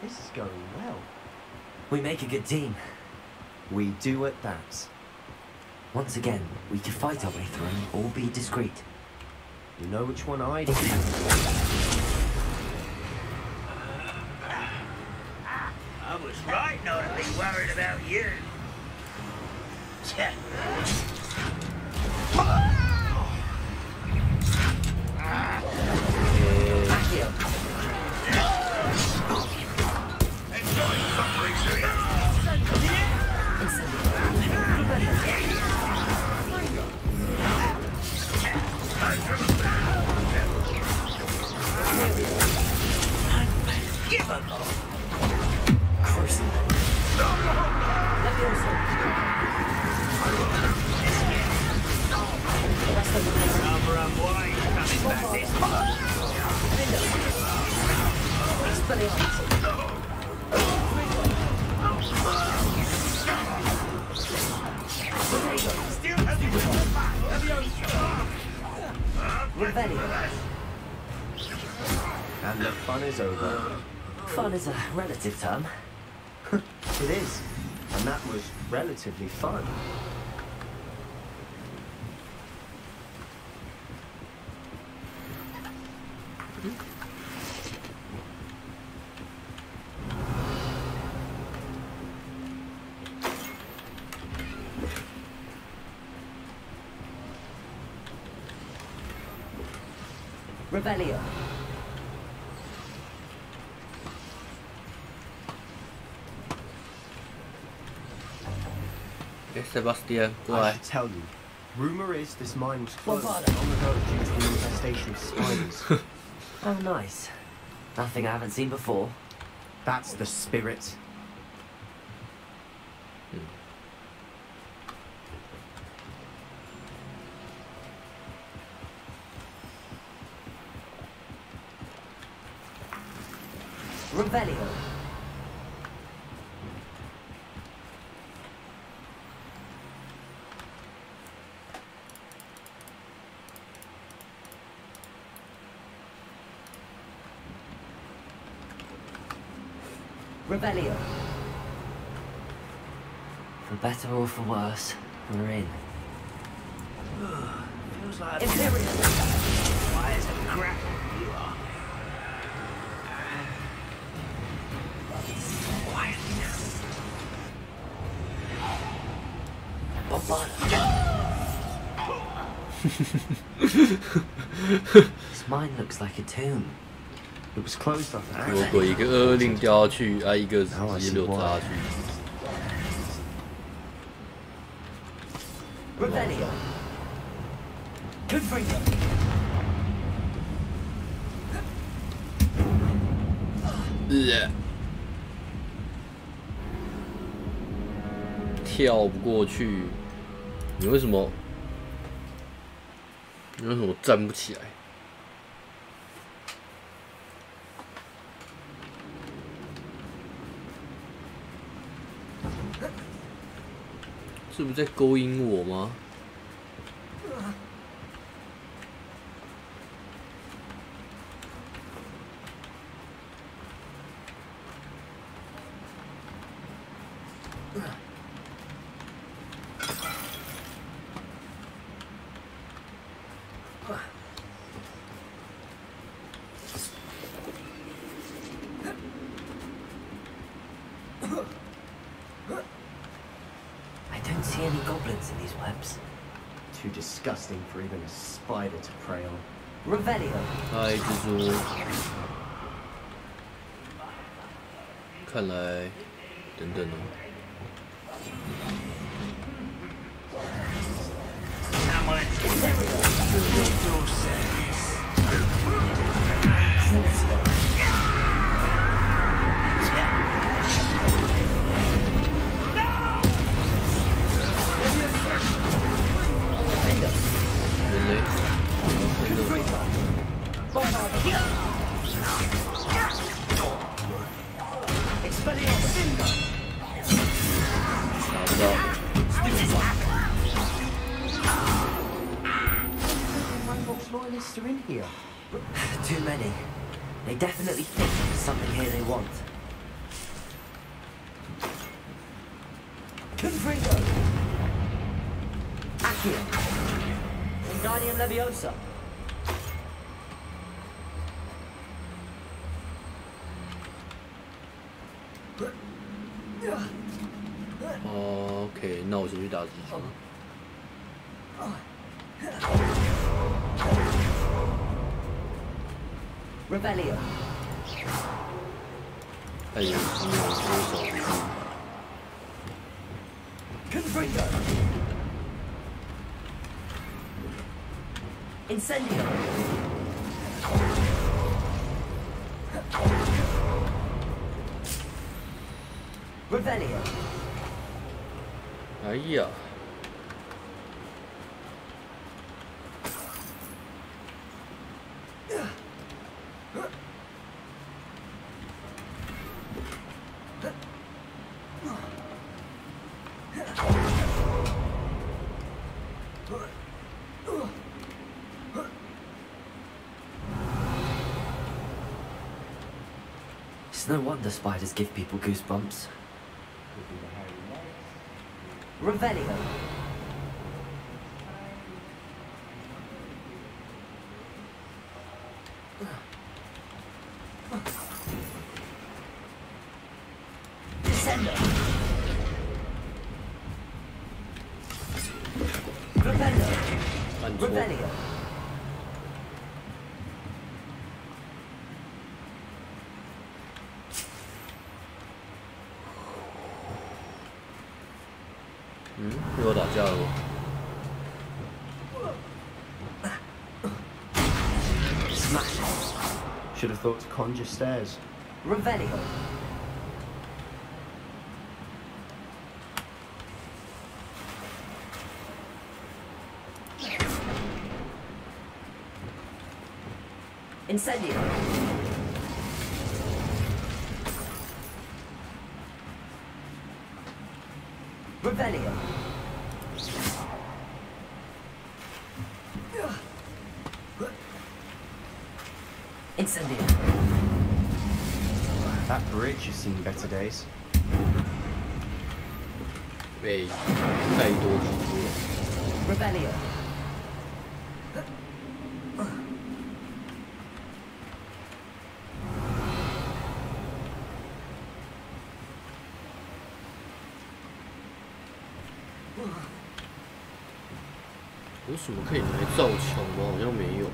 This is going well. We make a good team. We do at that. Once again, we can fight our way through or be discreet. You know which one I do. I was right not to be worried about you. And the fun is over. Fun is a relative term. It is. And that was relatively fun. Revelio. Sebastian, I why? should tell you. Rumor is this mine was closed long ago due to the infestation of spiders. Oh, nice. Nothing I haven't seen before. That's the spirit. Revelio. Revelio. For better or for worse, we're in. Feels like Imperial. why is it crap you are? Quiet now. This mine looks like a tomb. It was closed off. 如果一个噩令掉下去，啊，一个直接溜扎下去。 Revelio. Confringo. 跳不过去，你为什么？你为什么站不起来？是不是在勾引我吗？ I don't see any goblins in these webs. Too disgusting for even a spider to prey on. Revelio. 嗨，蜘蛛。看来，等等哦。 Loyalists are in here. Too many. They definitely think there's something here they want. Confringo. Accio. Wingardium Leviosa. OK， 那我先去打蜘蛛。 Revelio. 还有只有多少蜘蛛？ Confringo. Incendio. Revelio. 哎呀！ Revelio. It's no wonder spiders give people goosebumps. Revelio. Descendo. Revelio. Revelio. 又要打架了。 Smash. Should have thought to conjure stairs. Revelio. Incendio. Revelio. Incendio. That bridge has seen better days. 被太多蜘蛛了。 Revelio. Oh. 有什么可以拿来造桥吗？好像没有。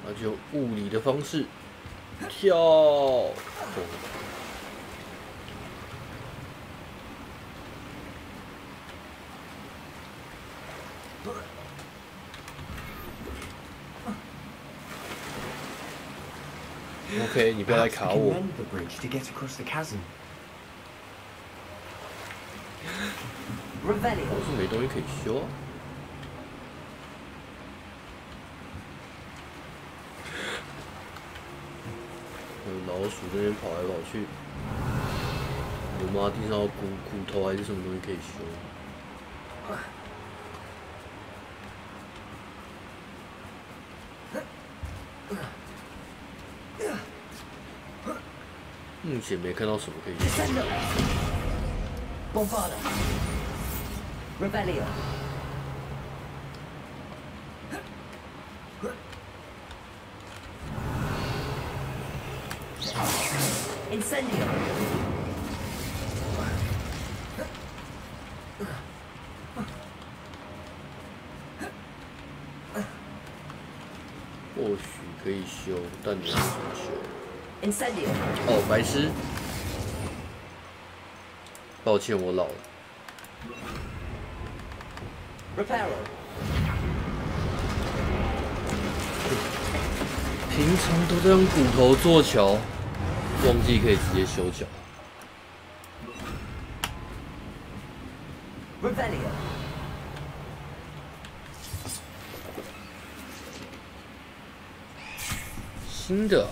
那就物理的方式跳。OK， 你不要来卡我。 the bridge to get across the chasm. Revelio. 我是没东西可以修啊。老鼠这边跑来跑去，我妈地上有骨头还是什么东西可以修？目前没看到什么可以修。 Bombarda. Revelio. Incendio. 或许可以修，但你要怎么修？ Incendio. 哦，白痴。抱歉，我老了。 Reparo. 平常都在用骨头做桥，忘记可以直接修脚。 Revelio. 新的、啊，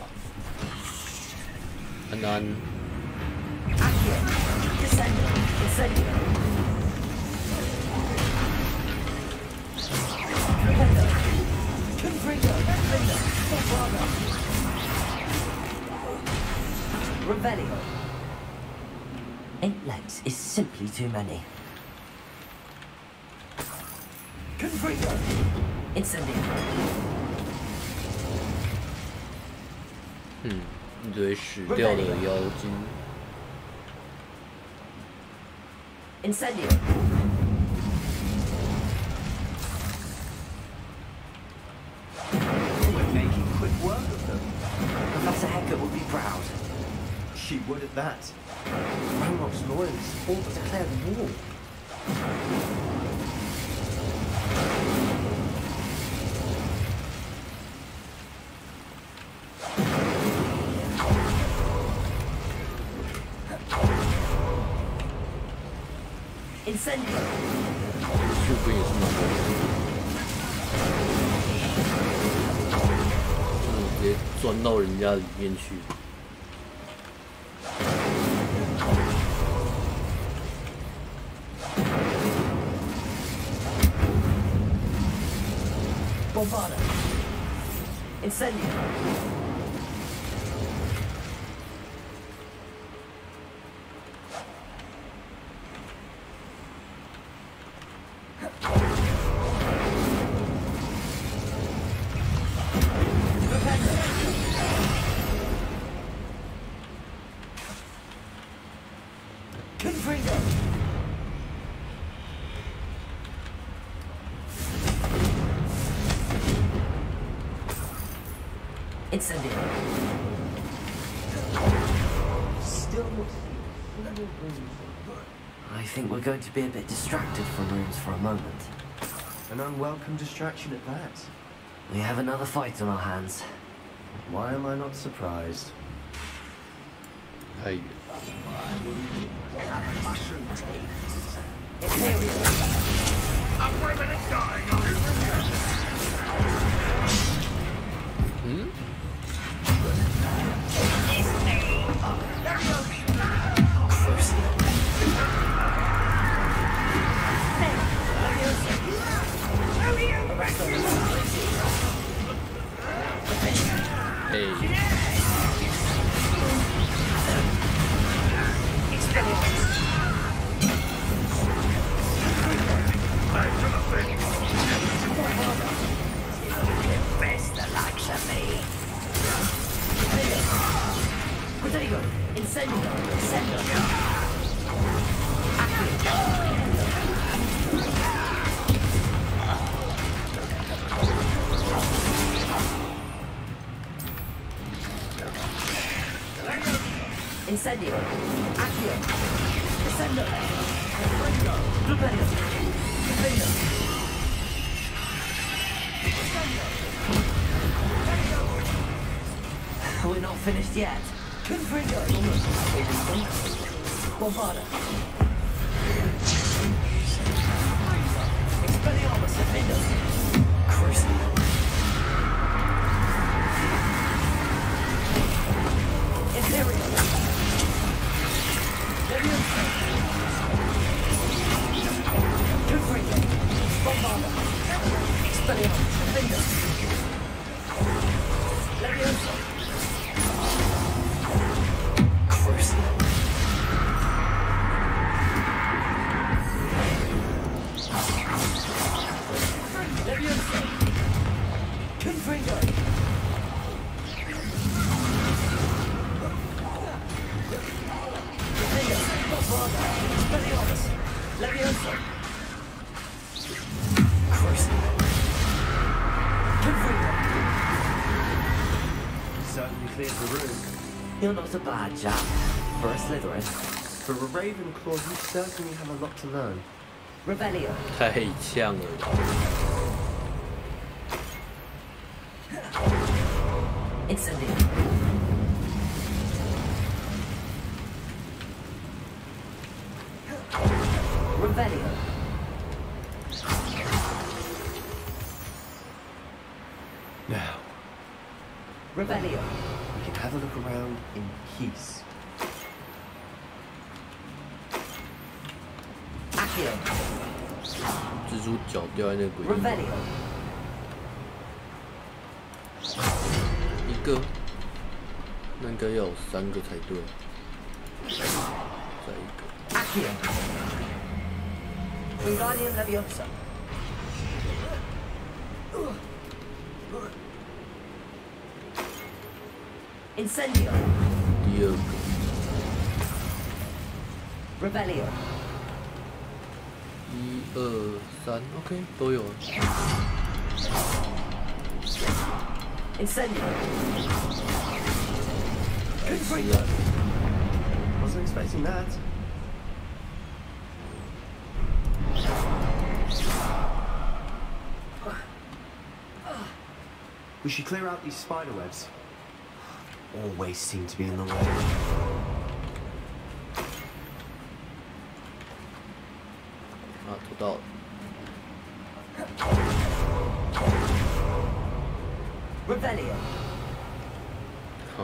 很难。 Accio. Descendo. Incendio. Rependo. Confringo. Confringo. Bombarda. Revelio. 8 legs is simply too many. Confringo. Incendio. 一堆死掉的妖精。 Incendio. We're making quick work of them. Professor Hecker would be proud. She would at that. Ranrock's loyalists all but declare the war. Incendio. 树根也是蛮多的。直接钻到人家里面去。 Bombarda. Incendio. Incendio. I think we're going to be a bit distracted from runes for a moment. An unwelcome distraction at that. We have another fight on our hands. Why am I not surprised? Hey. I'm women and dying on it. Incendio. Accio. Descendo. Repelio. Defendo. We're not finished yet. Confringo. Bombarda. Expelliarmus. Defendo. Crucible. Imperial. Confringo. Bombarda. Expelliarmus. Defendo. Leviosa. Crucible. Leviosa. Confringo. Leviosa. Crucible. Confringo. Certainly cleared the room. You're not a bad chap for a Slytherin. For a Ravenclaw, you certainly have a lot to learn. Revelio. 太呛了吧。 Incendio. Revelio. Now, Revelio. we can have a look around in peace. Accio. 蜘蛛脚掉在那个鬼地方 Revelio. 一个，那应该要有3个才对。再一个。 Accio. Wingardium Leviosa. Incendio. 第2个。 Revelio. 1、2、3 ，OK， 都有了。 Incendio. 是啊。 Wasn't expecting that. We should clear out these spider webs. Always seem to be in the way. Ah, 找到了。 Revelio. 啊？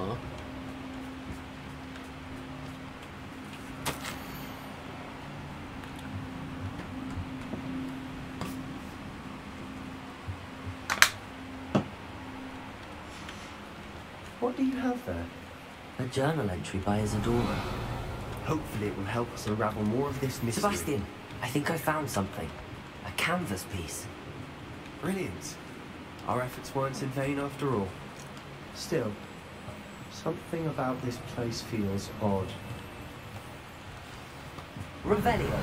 What do you have there? A journal entry by Isadora. Hopefully it will help us unravel more of this mystery. Sebastian, I think I found something. A canvas piece. Brilliant. Our efforts weren't in vain after all. Still, something about this place feels odd. Revelio.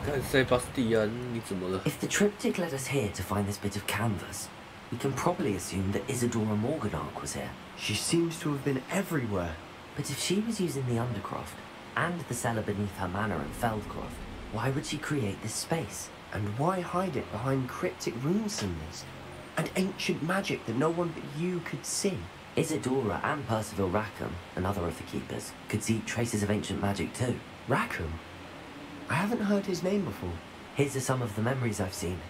看塞巴斯蒂安，你怎么了？ If the triptych led us here to find this bit of canvas, we can probably assume that Isadora Morganark was here. She seems to have been everywhere. But if she was using the Undercroft, and the cellar beneath her manor in Feldcroft, why would she create this space? And why hide it behind cryptic rune symbols? And ancient magic that no one but you could see? Isadora and Percival Rackham, another of the keepers, could see traces of ancient magic too. Rackham? I haven't heard his name before. His are some of the memories I've seen.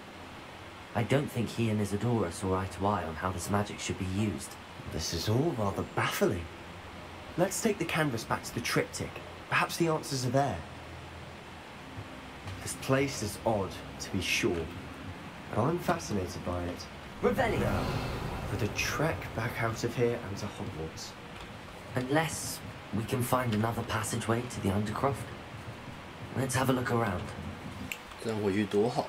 I don't think he and Isadora saw eye to eye on how this magic should be used. This is all rather baffling. Let's take the canvas back to the triptych. Perhaps the answers are there. This place is odd, to be sure, but I'm fascinated by it. Revelio! For the trek back out of here and to Hogwarts. Unless we can find another passageway to the Undercroft. Let's have a look around. 这样回去多好。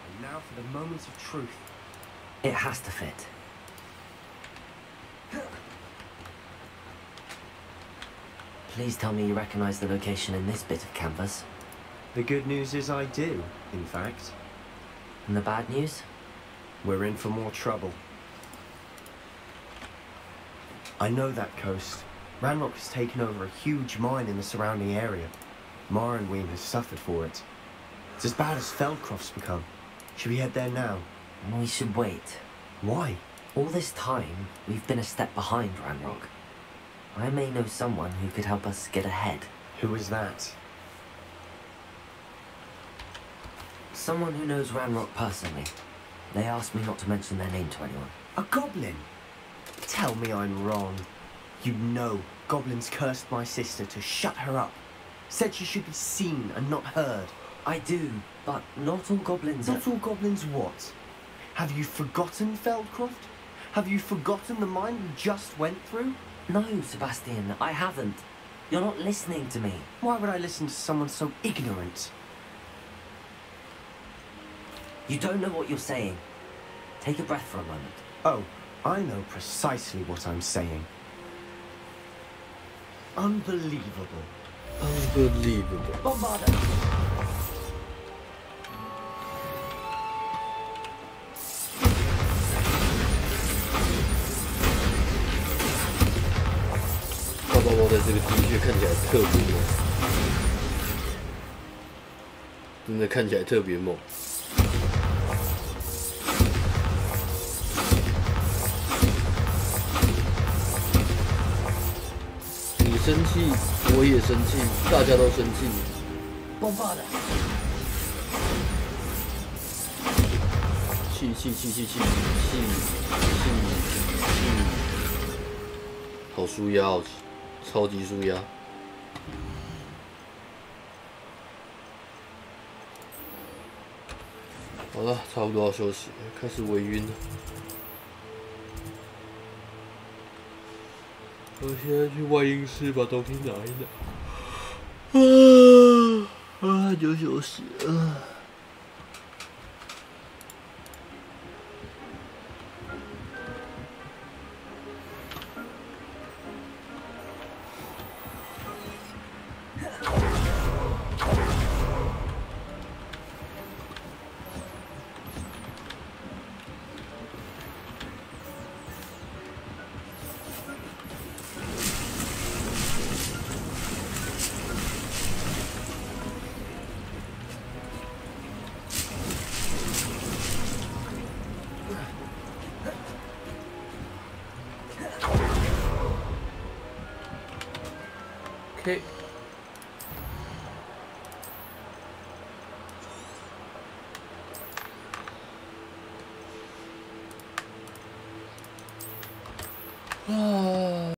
And now for the moment of truth. It has to fit. Please tell me you recognize the location in this bit of canvas. The good news is I do, in fact. And the bad news? We're in for more trouble. I know that coast. Ranrock has taken over a huge mine in the surrounding area. Morrowind has suffered for it. It's as bad as Feldcroft's become. Should we head there now? We should wait. Why? All this time, we've been a step behind Ranrock. I may know someone who could help us get ahead. Who is that? Someone who knows Ranrock personally. They asked me not to mention their name to anyone. A goblin? Tell me I'm wrong. You know, goblins cursed my sister to shut her up. Said she should be seen and not heard. I do, but not all goblins are... Not all goblins what? Have you forgotten Feldcroft? Have you forgotten the mine we just went through? No, Sebastian, I haven't. You're not listening to me. Why would I listen to someone so ignorant? You don't know what you're saying. Take a breath for a moment. Oh, I know precisely what I'm saying. Unbelievable. Unbelievable. Bombarda!大包包在这个的确看起来特别猛，真的看起来特别猛。你生气，我也生气，大家都生气。Bombarda! 气，好舒压哦，超级舒压。好了，差不多要休息，开始微晕了。我现在去外阴室把东西拿一拿，就休息。OK。啊。